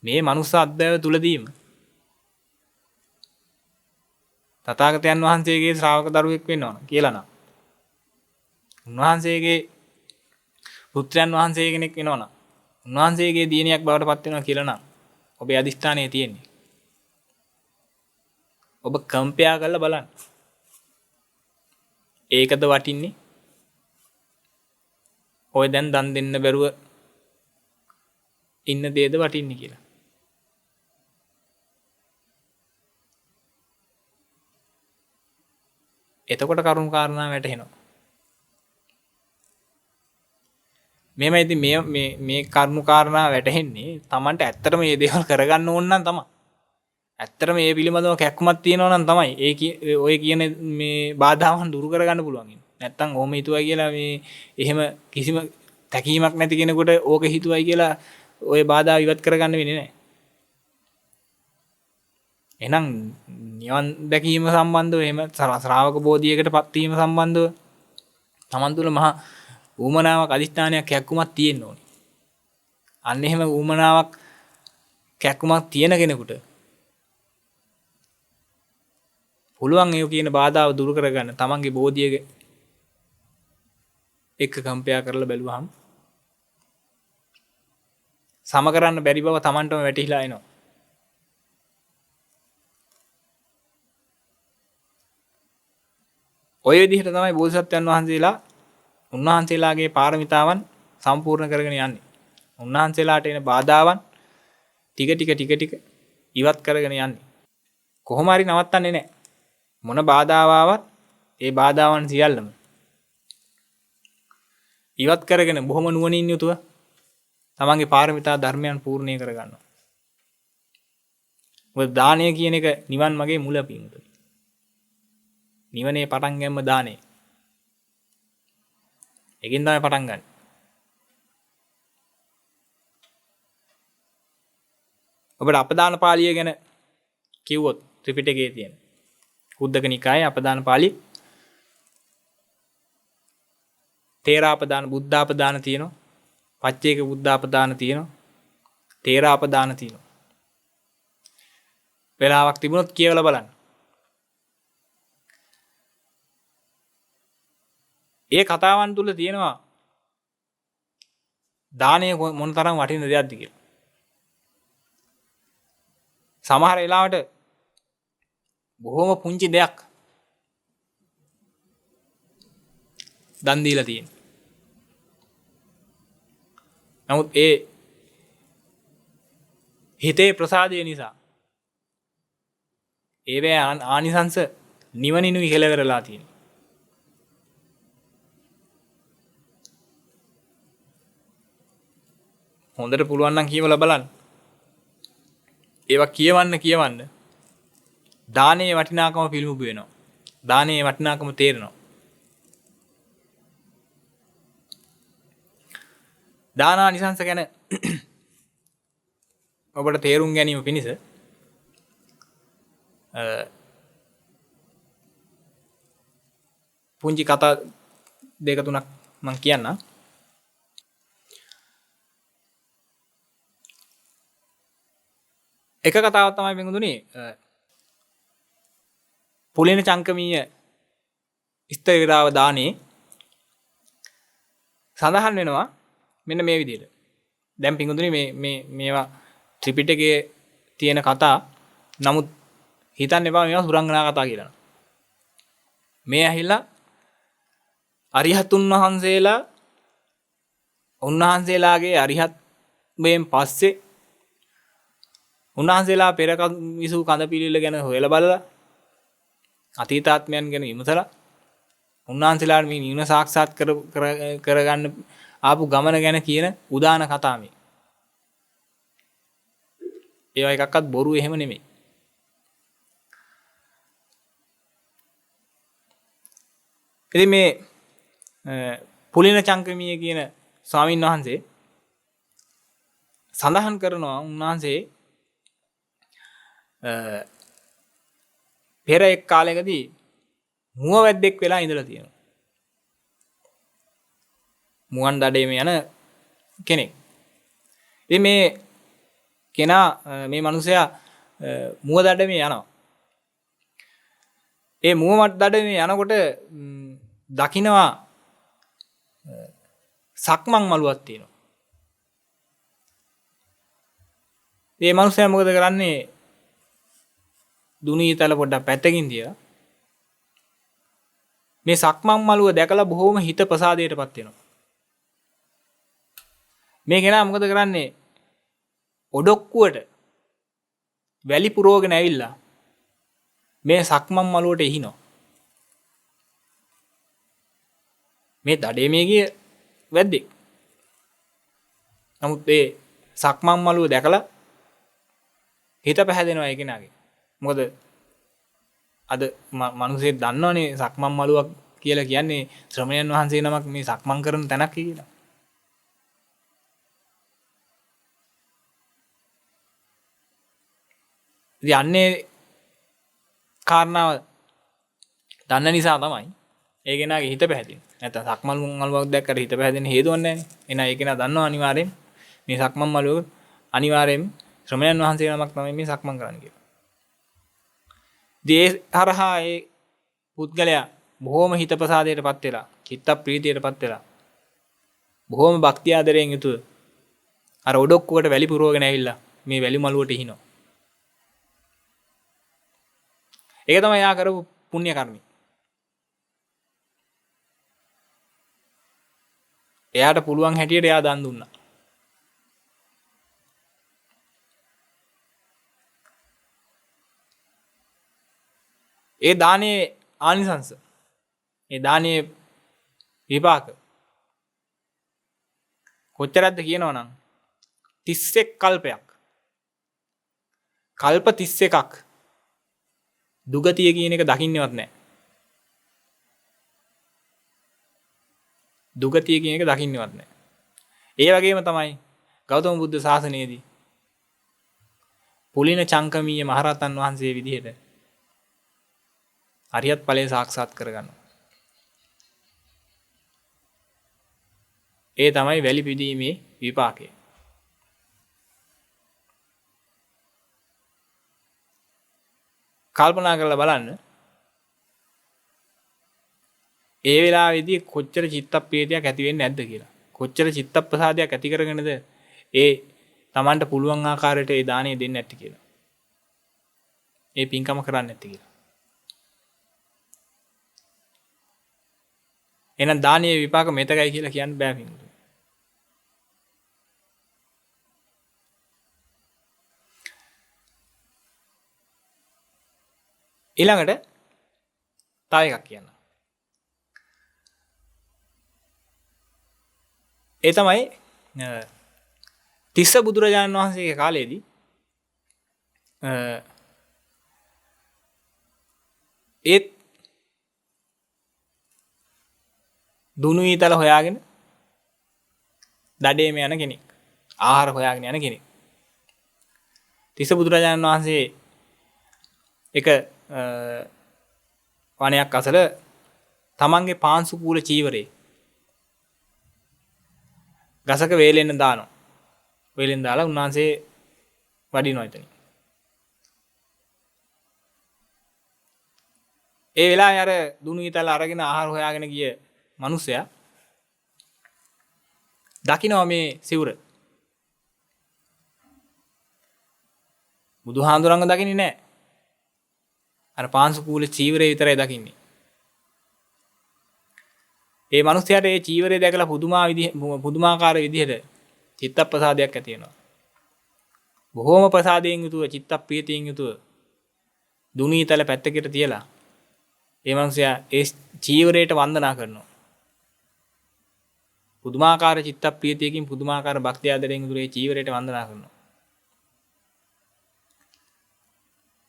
මේ මනුස්ස අධ්‍යය තුලදීම තථාගතයන් වහන්සේගේ ශ්‍රාවක දරුවෙක් වෙන්න ඕන කියලා නම් උන්වහන්සේගේ පුත්‍රයන් වහන්සේ කෙනෙක් වෙනවා නම් උන්වහන්සේගේ දියණියක් බවට පත් වෙනවා කියලා නම් ඔබේ අදිෂ්ඨානයේ තියෙන්නේ. ඔබ කම්පයා කරලා බලන්න. ඒකද වටින්නේ? ඔය දැන් දන් දෙන්න බැරුව ඉන්න දේද වටින්නේ කියලා. එතකොට කරුණු කාරණා වැටහෙනවා. මේම ඉතින් මේ කරුණු කාරණා වැටහෙන්නේ Tamanට ඇත්තටම මේ දේවල් කරගන්න ඕන නම් තමයි. ඇත්තටම මේ පිළිබඳව කැක්කමක් තියෙනවා නම් තමයි ඔය කියන මේ බාධාවන් දුරු කරගන්න පුළුවන්. නැත්තම් ඕම හිතුවයි කියලා මේ එහෙම කිසිම තැකීමක් නැති කෙනෙකුට ඕක හිතුවයි කියලා ඔය බාධා ඉවත් කරගන්න වෙන්නේ නැහැ. එහෙනම් නිවන් දැකීම සම්බන්ධව එහෙම ශ්‍රාවක බෝධියකට පත් වීම සම්බන්ධව Taman තුල මහා ඌමනාවක් අදිෂ්ඨානයක් කැක්කුමක් තියෙන්න ඕනේ. අන්න එහෙම ඌමනාවක් කැක්කුමක් තියෙන කෙනෙකුට පුළුවන් ඒ කියන බාධාව දුරු කරගන්න තමන්ගේ බෝධිය එක්ක කම්පයා කරලා බැලුවහම සම කරන්න බැරි බව තමන්ටම වැටහිලා එනවා. ඔය විදිහට තමයි බෝධිසත්වයන් වහන්සේලා උන්වහන්සේලාගේ පාරමිතාවන් සම්පූර්ණ කරගෙන යන්නේ. උන්වහන්සේලාට එන බාධාවන් ටික ටික ඉවත් කරගෙන යන්නේ. කොහොම හරි නවත්තන්නේ නැහැ. මොන බාධාව ආවත් ඒ බාධාවන් සියල්ලම ඉවත් කරගෙන බොහොම නුවණින් යුතුව තමන්ගේ පාරමිතා ධර්මයන් පූර්ණේ කරගන්නවා. මොකද දානය කියන එක නිවන් මාගේ මුල පිංගුතුනි. නිවනේ පටන් ගැනීම දානය. ඒකෙන් තමයි පටන් ගන්න. ඔබට අපදාන පාළිය ගැන කිව්වොත් ත්‍රිපිටකයේ තියෙන කුද්දක නිකායේ අපදාන පාළි තේරාපදාන බුද්ධාපදාන තියෙනවා. පච්චේක බුද්ධාපදාන තියෙනවා. තේරාපදාන තියෙනවා. වෙලාවක් තිබුණොත් කියවලා බලන්න. ඒ කතාවන් තුල තියෙනවා දානය මොන තරම් වටින දෙයක්ද කියලා. සමහර වෙලාවට බොහොම පුංචි දෙයක් දන් දීලා තියෙනවා. නමුත් ඒ හිතේ ප්‍රසාදය නිසා ඒවේ ආනිසංස නිවනිනුයි කෙලවරලා තියෙනවා. හොඳට පුළුවන් නම් කියවලා බලන්න. ඒවා කියවන්න දානයේ වටිනාකම පිළිඹු වෙනවා. දානයේ වටිනාකම තේරෙනවා. දානානිසංස ගැන ඔබට තේරුම් ගැනීම පිණිස පුංචි කතා දෙක තුනක් මම කියන්නම්. එක කතාවක් තමයි පිටුදුනි පුලින චංකමීය ස්ථවිරාව දානේ සඳහන් වෙනවා මෙන්න මේ විදිහට. දැන් පිටුදුනි මේවා ත්‍රිපිටකයේ තියෙන කතා. නමුත් හිතන්න එපා මේවා සුරංගනා කතා කියලා. මේ ඇහිලා අරිහතුන් වහන්සේලා උන්වහන්සේලාගේ අරිහත් වෙන් පස්සේ උන්වහන්සේලා පෙර විසූ කඳ පිළිවිල ගැන හොයලා බලලා අතීතාත්මයන් ගැන විමසලා උන්වහන්සේලාට මේ නිවන සාක්ෂාත් කරගන්න ආපු ගමන ගැන කියන උදාන කතා මේ. ඒවා එකක්වත් බොරු එහෙම නෙමෙයි. ඉතින් මේ පුලින චංකමීය කියන ස්වාමීන් වහන්සේ සඳහන් කරනවා උන්වහන්සේ පෙර එක් කාලයකදී මුව වැද්දෙක් වෙලා ඉඳලා තියෙනවා. මුවන් දඩේම යන කෙනෙක්. ඉතින් මේ කෙනා මේ මිනිසයා මුව දඩේම යනවා. ඒ මුව දඩේම යනකොට දකින්නවා සක්මන් මළුවක් තියෙනවා. මේ මිනිසයා මොකද කරන්නේ? දුනීතල පොඩ්ඩක් පැත්තකින් තියලා මේ සක්මන් මළුව දැකලා බොහොම හිත ප්‍රසාදයටපත් වෙනවා. මේ කෙනා මොකද කරන්නේ? ඔඩොක්කුවට වැලි පුරවගෙන ඇවිල්ලා මේ සක්මන් මළුවට එහිනවා. මේ දඩේ මේ ගිය වැද්දෙක්. නමුත් මේ සක්මන් මළුව දැකලා හිත පැහැදෙනවා ඒ කෙනාගේ. මොකද අද මිනිස්සු දන්නවනේ සක්මන් මළුවක් කියලා කියන්නේ ශ්‍රමණයන් වහන්සේ නමක් මේ සක්මන් කරන තැනක් කියලා. ඉතින් අන්නේ කාරණාව දන්න නිසා තමයි ඒ කෙනාගේ හිත පැහැදෙන්නේ. නැත්නම් සක්මන් මළුවක් දැක්කට හිත පැහැදෙන්න හේතුවක් නැහැ. එහෙනම් ඒ කෙනා දන්නවා අනිවාර්යෙන් මේ සක්මන් මළුව අනිවාර්යෙන් ශ්‍රමණයන් වහන්සේ නමක් තමයි මේ සක්මන් කරන්න කියලා. දේ හරහා ඒ පුද්ගලයා බොහොම හිත ප්‍රසාදයටපත් වෙලා, චිත්ත ප්‍රීතියටපත් වෙලා, බොහොම භක්තිය ආදරයෙන් යුතුව අර ඔඩොක්කුවට වැලි පුරවගෙන ඇවිල්ලා මේ වැලි මළුවට ඉහිනවා. ඒක තමයි යා කරපු පුණ්‍ය කර්මය. එයාට පුළුවන් හැටියට එයා දන් දුන්නා. ඒ දානයේ ආනිසංස, ඒ දානයේ විපාක කොච්චරක්ද කියනවනම් 31 කල්පයක්, කල්ප 31ක් දුගතිය කියන එක දකින්නවත් නැහැ. දුගතිය කියන එක දකින්නවත් නැහැ. ඒ වගේම තමයි ගෞතම බුද්ධ ශාසනයේදී පුලින චංකමීය මහරහතන් වහන්සේ විදිහට අරියත් ඵලය සාක්ෂාත් කරගන්නවා. ඒ තමයි වැලි පිදීමේ විපාකය. කල්පනා කරලා බලන්න ඒ වෙලාවේදී කොච්චර චිත්ත ප්‍රීතියක් ඇති වෙන්නේ නැද්ද කියලා. කොච්චර චිත්ත ප්‍රසාදයක් ඇති කරගෙනද ඒ Tamanට පුළුවන් ආකාරයට ඒ දාණය දෙන්නේ නැති කියලා. ඒ පින්කම කරන්නේ නැති කියලා. එහෙනම් දානීය විපාක මෙතකයි කියලා කියන්න බෑ පින්වතුනි. ඊළඟට තව එකක් කියන්න. ඒ තමයි තිස්ස බුදුරජාණන් වහන්සේගේ කාලයේදී ඒත් දුනු ඊතල හොයාගෙන දඩේම යන කෙනෙක්, ආහාර හොයාගෙන යන කෙනෙක්. තිස්ස බුදුරජාණන් වහන්සේ එක වනයක් අසල තමන්ගේ පාංශු කූල චීවරේ ගසක වේලෙන්න දානවා. වේලෙන් දාලා උන්වහන්සේ වඩිනවා එතන. ඒ වෙලාවේ අර දුනු ඊතල අරගෙන ආහාර හොයාගෙන ගිය මිනිසයා දකින්නවා මේ සිවුර. බුදුහාඳුරංග දකින්නේ නැහැ. අර පාංශු කූල චීවරේ විතරයි දකින්නේ. ඒ මිනිස්යාට ඒ චීවරය දැකලා පුදුමාකාර විදිහට චිත්ත ප්‍රසාදයක් ඇති වෙනවා. බොහෝම ප්‍රසාදයෙන් යුතුව, චිත්ත ප්‍රීතියෙන් යුතුව දුනීතල පැත්තකට තියලා ඒ මිනිසයා ඒ චීවරයට වන්දනා කරනවා. පුදුමාකාර චිත්ත ප්‍රීතියකින්, පුදුමාකාර භක්තිය ආදරයෙන් යුතුව ඒ චීවරයට වන්දනා කරනවා.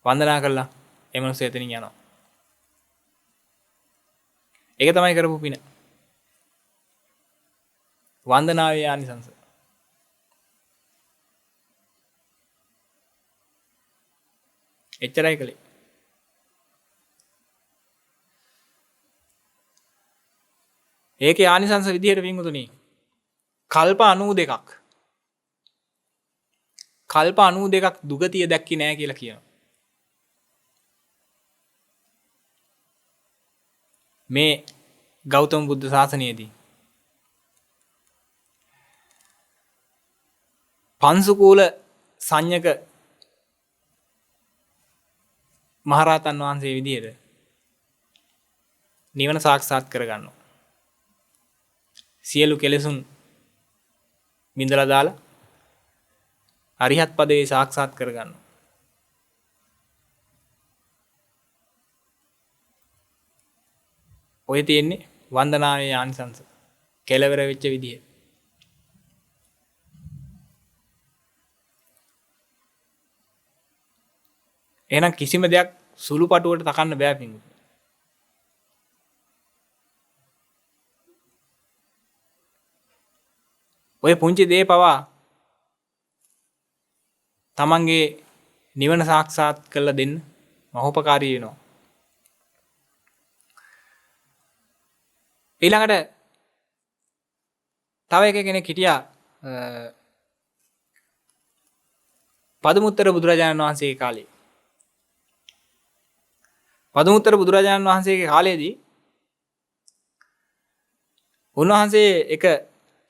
වන්දනා කළා ඒ මිනිස්සු එතනින් යනවා. ඒක තමයි කරපු පින. වන්දනාවේ ආනිසංස. එච්චරයි කලේ. ඒකේ ආනිසංස විදිහට වින්තුණි. කල්ප 92ක්. කල්ප 92ක් දුගතිය දැක්කේ නැහැ කියලා කියනවා. මේ ගෞතම බුද්ධ ශාසනයේදී පංසුකූල සංඥක මහරහතන් වහන්සේ විදිහට නිවන සාක්ෂාත් කරගන්නවා. සියලු කෙලෙසුන් මිදලා දාලා අරිහත් පදේ සාක්ෂාත් කරගන්නවා. ඔය තියෙන්නේ වන්දනාවේ ආනිසංස කෙලවර වෙච්ච විදිය. එහෙනම් කිසිම දෙයක් සුළු පටුවට තකන්න බෑ පින්වතුනි. ඔය පුංචි දේ පවා තමන්ගේ නිවන සාක්ෂාත් කරලා දෙන්න මහෝපකාරී වෙනවා. ඊළඟට තව කෙනෙක් හිටියා පදමුත්තර බුදුරජාණන් වහන්සේගේ කාලේ. පදුමුත්තර බුදුරජාණන් වහන්සේගේ කාලයේදී උන්වහන්සේ එක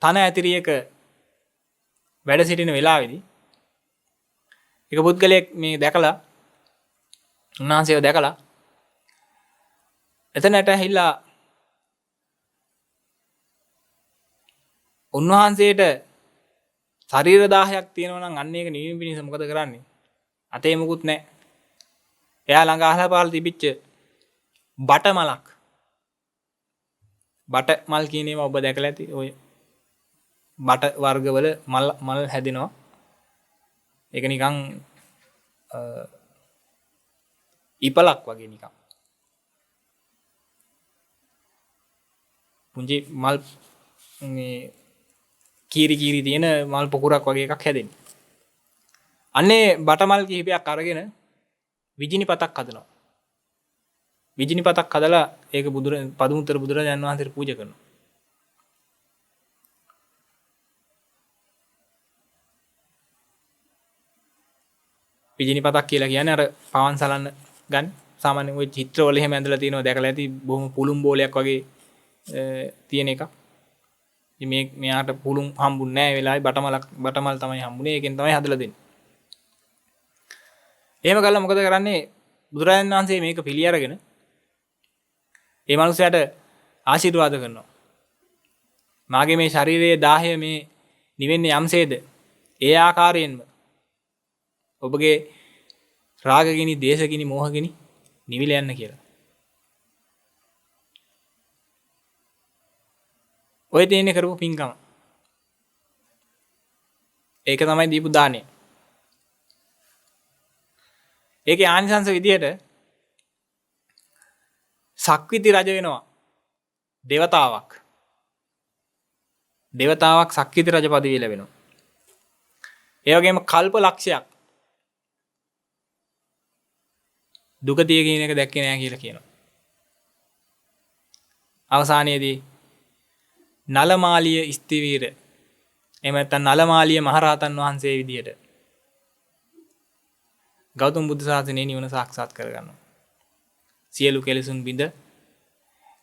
තන ඇතිරියක වැඩ සිටින වෙලාවේදී එක පුද්ගලයෙක් මේ දැකලා උන්වහන්සේව දැකලා එතනට ඇහිලා උන්වහන්සේට ශරීර 10ක් තියෙනවා නම් අන්න ඒක නිවීම පිණිස මොකද කරන්නේ? අතේ මුකුත් නැහැ. එයා ළඟ අහලා පහළ තිබිච්ච බට මලක්. බට මල් කියන ඒවා ඔබ දැකලා ඇති. ඔය බට වර්ගවල මල් හැදෙනවා. ඒක නිකන් ඉපලක් වගේ නිකන්. පුංචි මල් මේ කීරි තියෙන මල් පොකුරක් වගේ එකක් හැදෙන්නේ. අන්නේ බටමල් කිහිපයක් අරගෙන විජිනිපතක් හදනවා. විජිනිපතක් හදලා ඒක පදුමුත්තර බුදුරජාණන් වහන්සේට පූජා කරනවා. විජිනිපතක් කියලා කියන්නේ අර පවන් සලන්න ගන්න. සාමාන්‍යයෙන් ওই චිත්‍රවල එහෙම ඇඳලා තියෙනවා දැකලා ඇති බොහොම පුළුම් බෝලයක් වගේ තියෙන එකක්. මේ මෙයාට පුළුම් හම්බුන්නේ නැහැ ඒ වෙලාවේ බටමල් තමයි හම්බුනේ. ඒකෙන් තමයි හදලා දෙන්නේ. එහෙම කළා මොකද කරන්නේ? බුදුරජාණන් වහන්සේ මේක පිළි අරගෙන ඒ මනුස්සයාට ආශිර්වාද කරනවා. මාගේ මේ ශරීරයේ 10 මේ නිවෙන්නේ යම්සේද ඒ ආකාරයෙන්ම ඔබගේ රාගගිනි, දේශගිනි, මෝහගිනි නිවිල යන්න කියලා. ඔය තියෙන්නේ කරපු පින්කම. ඒක තමයි දීපු දාණය. ඒකේ ආනිසංස විදියට සක්විති රජ වෙනවා. දේවතාවක් සක්විති රජ පදවිය ලැබෙනවා. ඒ වගේම කල්ප ලක්ෂයක් දුගතිය කියන එක දැක්කේ නෑ කියලා කියනවා. අවසානයේදී නලමාලිය ස්තිවීර එහෙම නැත්නම් නලමාලිය මහරහතන් වහන්සේ විදියට ගෞතම බුදු සාසනයේ නිවන සාක්ෂාත් කරගන්නවා. සියලු කෙලෙසුන් බිඳ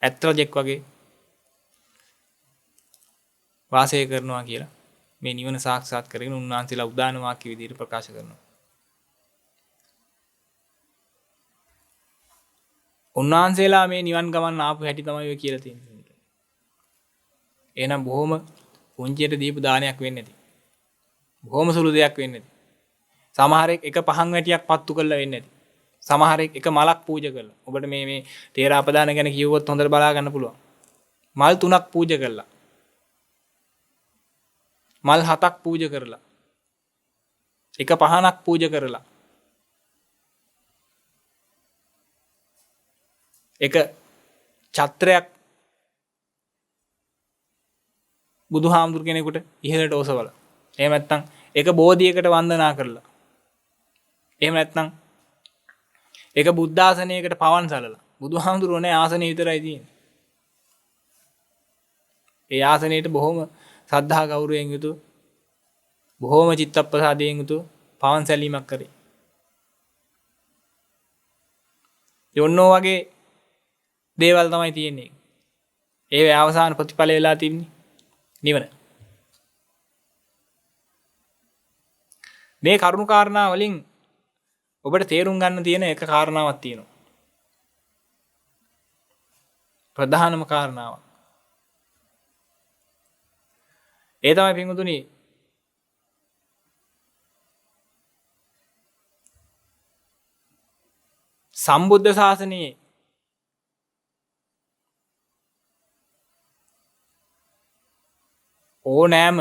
ඇත්‍රජෙක් වගේ වාසය කරනවා කියලා මේ නිවන සාක්ෂාත් කරගෙන උන්වහන්සේලා උදාන වාක්‍ය විදියට ප්‍රකාශ කරනවා. උන්වහන්සේලා මේ නිවන් ගමන් ආපු හැටි තමයි ඔය කියලා තියෙන්නේ. එහෙනම් බොහොම පුංචියට දීපු දානයක් වෙන්නේ නැති. බොහොම සුළු දෙයක් වෙන්නේ නැති. සමහරෙක් එක පහන් වැටියක් පත්තු කරලා වෙන්නේ නැති. සමහරෙක් එක මලක් පූජා කරලා. ඔබට මේ තේරාපදාන ගැන කිව්වොත් හොඳට බලා ගන්න පුළුවන්. මල් 3ක් පූජා කරලා. මල් 7ක් පූජා කරලා. එක පහනක් පූජා කරලා. එක ඡත්‍රයක් බුදුහාමුදුර කෙනෙකුට ඉහළට ඔසවලා. එහෙම නැත්නම් එක බෝධියකට වන්දනා කරලා. එහෙම නැත්නම් එක බුද්ධාසනයකට පවන් සලලා. බුදුහාමුදුරනේ ආසනෙ විතරයි තියෙන්නේ. ඒ ආසනයේට බොහොම ශ්‍රද්ධා ගෞරවයෙන් යුතුව බොහොම චිත්තප්‍රසාදයෙන් යුතුව පවන් සැලීමක් කරේ. යොන්නෝ වගේ දේවල් තමයි තියෙන්නේ. ඒ අවසාන ප්‍රතිඵලය වෙලා තින්නේ නිවන. මේ කරුණු කාරණා වලින් ඔබට තේරුම් ගන්න තියෙන එක කාරණාවක් තියෙනවා. ප්‍රධානම කාරණාව. ඒ තමයි පින්වතුනි සම්බුද්ධ ශාසනයේ ඕනෑම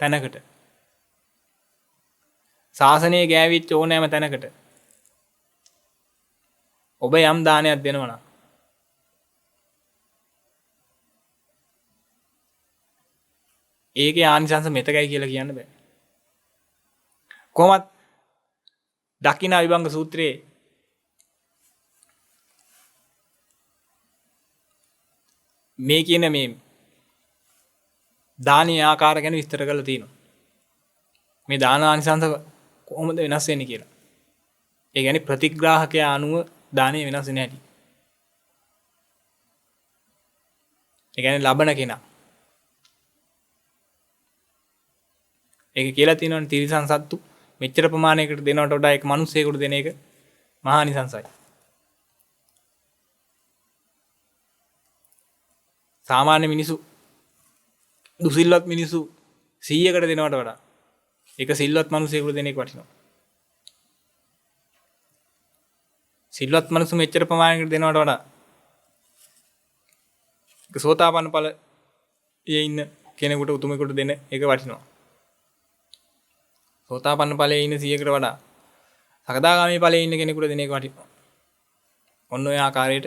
තැනකට ශාසනයේ ගෑවිච්ච ඕනෑම තැනකට ඔබ යම් දානයක් දෙනවා නම් ඒකේ ආනිසංස මෙතකයි කියලා කියන්න බෑ. කොහොමත් දකින්න විභංග සූත්‍රයේ මේ කියන මේ දානීය ආකාර ගැන විස්තර කරලා තියෙනවා. මේ දාන ආනිසංස කොහොමද වෙනස් වෙන්නේ කියලා. ඒ කියන්නේ ප්‍රතිග්‍රාහකයා අනුව දානේ වෙනස් වෙන හැටි. ඒ කියන්නේ ලබන කෙනා. ඒක කියලා තියෙනවනේ තිරිසන් සත්තු මෙච්චර ප්‍රමාණයකට දෙනවට වඩා ඒක මිනිස්සෙකුට දෙන එක මහා නිසංසයි. සාමාන්‍ය මිනිසු දුසිල්වත් මිනිසු 100කට දෙනවට වඩා ඒක සිල්වත් මිනිසෙකුට දෙන එක වටිනවා. සිල්වත් මිනිසු මෙච්චර ප්‍රමාණයකට දෙනවට වඩා ඒක සෝතාපන්න ඵලයේ ඉන්න කෙනෙකුට උතුමෙකුට දෙන එක වටිනවා. සෝතාපන්න ඵලයේ ඉන්න 100කට වඩා සකදාගාමී ඵලයේ ඉන්න කෙනෙකුට දෙන එක වටිනවා. ඔන්න ඔය ආකාරයට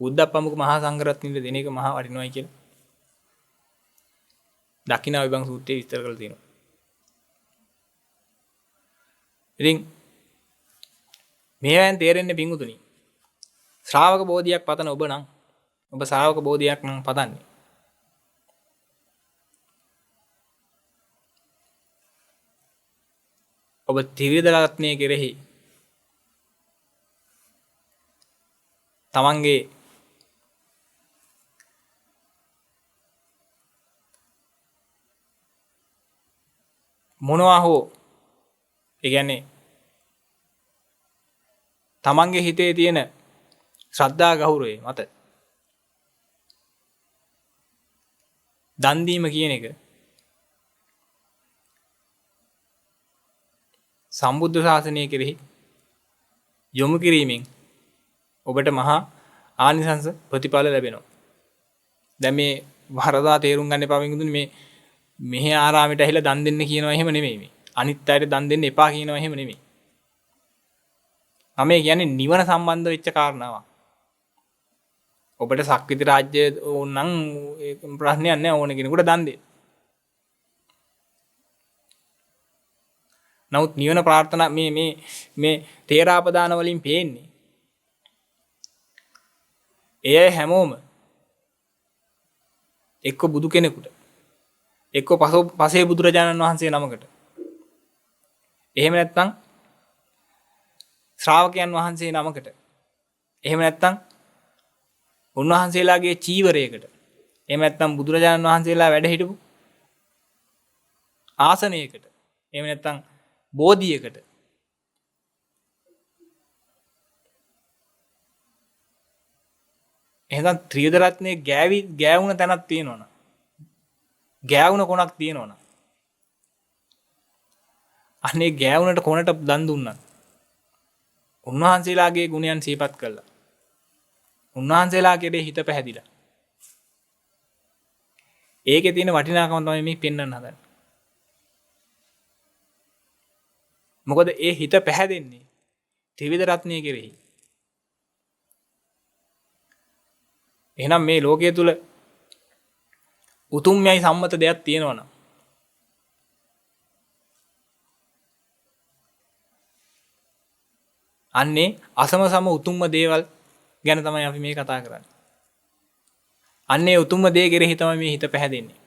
බුද්ධප්පමුක මහා සංඝරත්නයට දෙන එක මහා වටිනවයි කියලා දකින්න විභංග සූත්‍රයේ විස්තර කරලා තියෙනවා. ඉතින් මේවෙන් තේරෙන්නේ පිංගුතුනි ශ්‍රාවක බෝධියක් පතන ඔබ නම් ඔබ ශ්‍රාවක බෝධියක් නම් පතන්නේ ඔබ ත්‍රිවිධ රත්නයේ කෙරෙහි තමන්ගේ මොනවා හෝ ඒ කියන්නේ තමන්ගේ හිතේ තියෙන ශ්‍රද්ධා ගෞරවය මත දන් දීම කියන එක සම්බුද්ධ ශාසනය කෙරෙහි යොමු කිරීමෙන් ඔබට මහා ආනිසංස ප්‍රතිඵල ලැබෙනවා. දැන් මේ වරදා තේරුම් ගන්න එපා වෙනුදුනේ මේ මෙහි ආරාමයට ඇහිලා දන් දෙන්න කියනවා එහෙම නෙමෙයි මේ. අනිත් අයට දන් දෙන්න එපා කියනවා එහෙම නෙමෙයි. මම කියන්නේ නිවන සම්බන්ධ වෙච්ච කාරණාවක්. ඔබට සක්විති රාජ්‍ය ඕනනම් ඒක ප්‍රශ්නයක් නෑ ඕන කෙනෙකුට දන් දෙන්න. නමුත් නිවන ප්‍රාර්ථනා මේ තේරාපදාන වලින් පේන්නේ එය හැමෝම එක්ක බුදු කෙනෙකුට එක්ක පසේ බුදුරජාණන් වහන්සේ නමකට එහෙම නැත්නම් ශ්‍රාවකයන් වහන්සේ නමකට එහෙම නැත්නම් උන්වහන්සේලාගේ චීවරයකට එහෙම නැත්නම් බුදුරජාණන් වහන්සේලා වැඩ හිටපු ආසනයකට එහෙම නැත්නම් බෝධියකට එහෙනම් ත්‍රිවිධ රත්නයේ ගෑවුණ තැනක් තියෙනවනේ ගෑවුණ කොනක් තියෙනවනේ අනේ ගෑවුණට කොනට දන් දුන්නා උන්වහන්සේලාගේ ගුණයන් සිහිපත් කළා උන්වහන්සේලා කෙරේ හිත පැහැදිලා ඒකේ තියෙන වටිනාකම තමයි මේ පෙන්වන්න හදන්නේ මොකද ඒ හිත පැහැදෙන්නේ ත්‍රිවිධ රත්නය කෙරෙහි. එහෙනම් මේ ලෝකයේ තුල උතුම්යයි සම්මත දෙයක් තියෙනවනම් අන්නේ අසම සම උතුම්ම දේවල් ගැන තමයි අපි මේ කතා කරන්නේ. අන්නේ උතුම්ම දේ කෙරෙහි තමයි මේ හිත පැහැදෙන්නේ.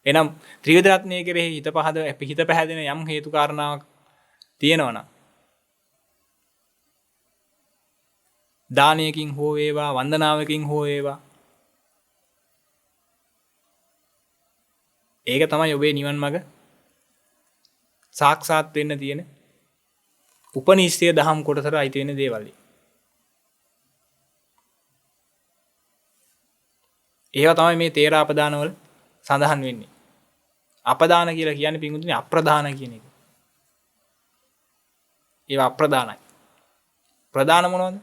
එනම් ත්‍රිවිධ රත්නයේ කෙරෙහි හිත පැහැදෙන යම් හේතු කාරණාවක් තියෙනවා නම් දානයකින් හෝ වේවා වන්දනාවකින් හෝ වේවා ඒක තමයි ඔබේ නිවන් මඟ සාක්ෂාත් වෙන්න තියෙන උපනිෂ්ඨය දහම් කොටසට අයිති වෙන දේවල්. ඒවා තමයි මේ තේරාපදානවල සඳහන් වෙන්නේ. අපදාන කියලා කියන්නේ පිංගුතුනි අප්‍රදාන කියන එක. ඒවා අප්‍රදානයි. ප්‍රදාන මොනවද?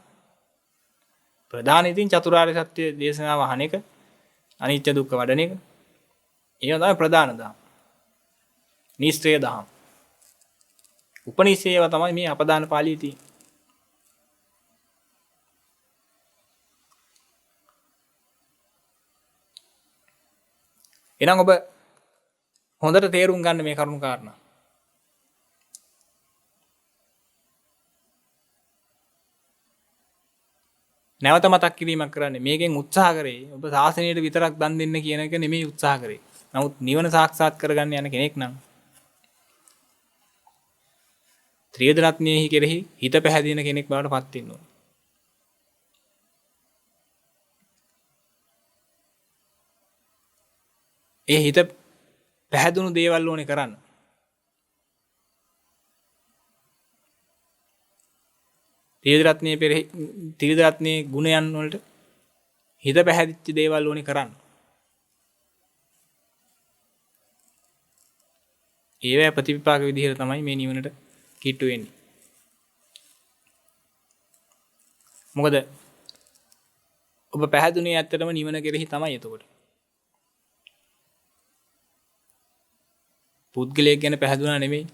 ප්‍රදාන ඉතින් චතුරාර්ය සත්‍ය දේශනාව අහන එක, අනිත්‍ය දුක්ඛ වඩන එක. ඒවා තමයි ප්‍රදාන දහම්. නිස්ත්‍රය දහම්. උපනිෂේව තමයි මේ අපදාන පාළියේ තියෙන්නේ. එහෙනම් ඔබ හොඳට තේරුම් ගන්න මේ කරුණු කාරණා. නැවත මතක් කිරීමක් කරන්නේ මේකෙන් උත්සාහ කරේ ඔබ සාසනයට විතරක් දන් දෙන්න කියන එක නෙමෙයි උත්සාහ කරේ. නමුත් නිවන සාක්ෂාත් කරගන්න යන කෙනෙක් නම් ත්‍රිවිධ රත්නයෙහි කෙරෙහි හිත පැහැදින කෙනෙක් බවට පත් වෙන්න ඕනේ. ඒ හිත පැහැදුණු දේවල් ඕනේ කරන්න. ත්‍රිවිධ රත්නයේ ගුණයන් වලට හිත පැහැදිච්ච දේවල් ඕනේ කරන්න. ඒවැ ප්‍රතිවිපාක විදිහට තමයි මේ නිවනට කිට්ටු වෙන්නේ. මොකද ඔබ පැහැදුනේ ඇත්තටම නිවන කෙරෙහි තමයි එතකොට. පුද්ගලයෙක් ගැන පැහැදුනා නෙමෙයි.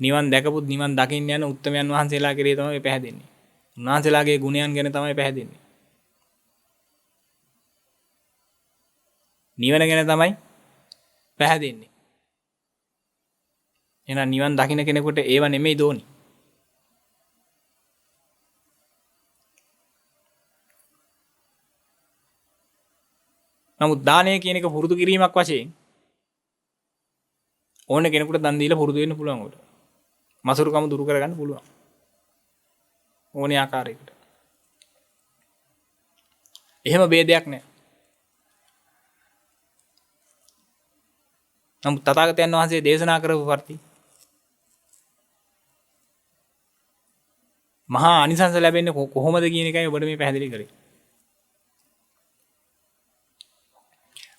නිවන් දැකපුත් නිවන් දකින්න යන උත්තමයන් වහන්සේලා කෙරේ තමයි පැහැදෙන්නේ. උන්වහන්සේලාගේ ගුණයන් ගැන තමයි පැහැදෙන්නේ. නිවන ගැන තමයි පැහැදෙන්නේ. එහෙනම් නිවන් දකින්න කෙනෙකුට ඒව නෙමෙයි දෝනි. නමුත් දානය කියන එක පුරුදු කිරීමක් වශයෙන් ඕන කෙනෙකුට දන් දීලා පුරුදු වෙන්න පුළුවන් උඩ. මසුරුකම දුරු කරගන්න පුළුවන්. ඕනේ ආකාරයකට. එහෙම ભેදයක් නැහැ. නමුත් තථාගතයන් වහන්සේ දේශනා කරපු වර්ති මහා අනිසංස ලැබෙන්නේ කොහොමද කියන එකයි ඔබට මේ පැහැදිලි කරේ.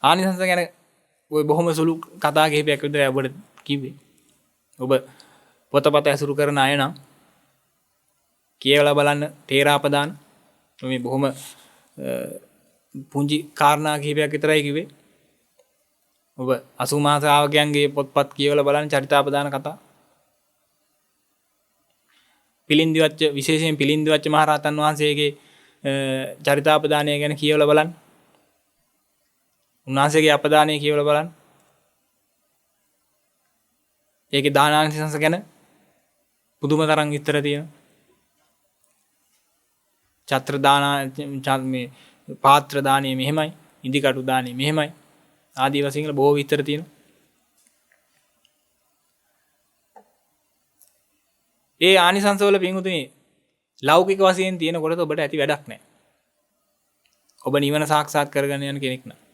ආනිසංස ගැන ඔය බොහොම සුළු කතා කිහිපයක් විතර ඔබට කිව්වේ. ඔබ පොතපත ඇසුරු කරන අය නම් කියවලා බලන්න තේරාපදාන මේ බොහොම පුංචි කාරණා කිහිපයක් විතරයි කිව්වේ. ඔබ 80 මහා ශ්‍රාවකයන්ගේ පොත්පත් කියවලා බලන්න චරිතාපදාන කතා. පිළින්දිවච්ච විශේෂයෙන් පිළින්දිවච්ච මහරහතන් වහන්සේගේ චරිතාපදානය ගැන කියවලා බලන්න. උන්වහන්සේගේ අපදානය කියවලා බලන්න. ඒකේ දානානිසංස ගැන පුදුම තරම් විස්තර තියෙනවා. ඡත්‍ර දාන මේ පාත්‍ර දානය මෙහෙමයි, ඉදිකටු දානය මෙහෙමයි. ආදී වශයෙන් බොහෝ විස්තර තියෙනවා. ඒ ආනිසංස වල පින්වතුනි ලෞකික වශයෙන් තියෙන කොට ඔබට ඇති වැඩක් නැහැ. ඔබ නිවන සාක්ෂාත් කරගන්න යන කෙනෙක් නම්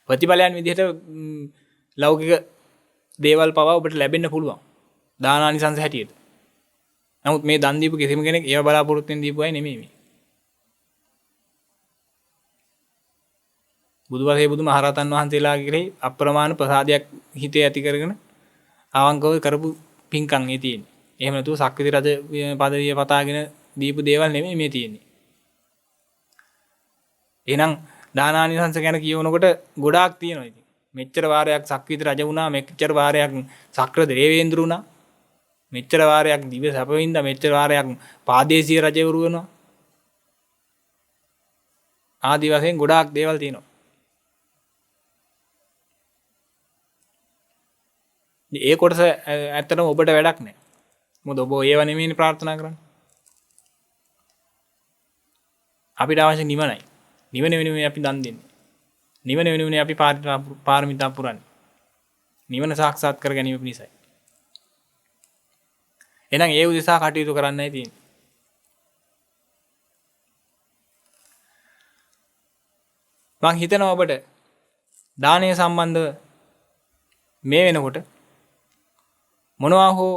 ප්‍රතිඵලයන් විදිහට ලෞකික දේවල් පවා ඔබට ලැබෙන්න පුළුවන්. දානානිසංස හැටියට. නමුත් මේ දන් දීපු කිසිම කෙනෙක් ඒව බලාපොරොත්තු වෙන දීපු අය නෙමෙයි මේ. බුදුමහරහතන් වහන්සේලා කෙරෙහි අප්‍රමාණ ප්‍රසාදයක් හිතේ ඇති කරගෙන ආවංකව කරපු පින්කම් ඒ තියෙන්නේ. එහෙම නැතුව සක්විති රජ පදවිය පතාගෙන දීපු දේවල් නෙමෙයි මේ තියෙන්නේ. එහෙනම් දානානිසංස ගැන කියවනකොට ගොඩාක් තියෙනවා ඉතින්. මෙච්චර වාරයක් සක්විති රජ වුණා, මෙච්චර වාරයක් සක්‍ර දේවේන්ද්‍ර වුණා, මෙච්චර වාරයක් දිව්‍ය සැපවින්දා, මෙච්චර වාරයක් පාදේශීය රජවරු වෙනවා. ආදි වශයෙන් ගොඩාක් දේවල් තියෙනවා. ඒ කොටස ඇත්තටම ඔබට වැඩක් නැහැ. මොකද ඔබ ඒව නෙමෙයිනේ ප්‍රාර්ථනා කරන්නේ. අපිට අවශ්‍ය නිවනයි. නිවන වෙනුවෙන් අපි දන් දෙන්නේ. නිවන වෙනුවෙන් අපි පාරමිතා පුරන්නේ. නිවන සාක්ෂාත් කර ගැනීම පිණිසයි. එහෙනම් ඒ උදෙසා කටයුතු කරන්නයි තියෙන්නේ. මං හිතනවා ඔබට දානය සම්බන්ධව මේ වෙනකොට මොනවා හෝ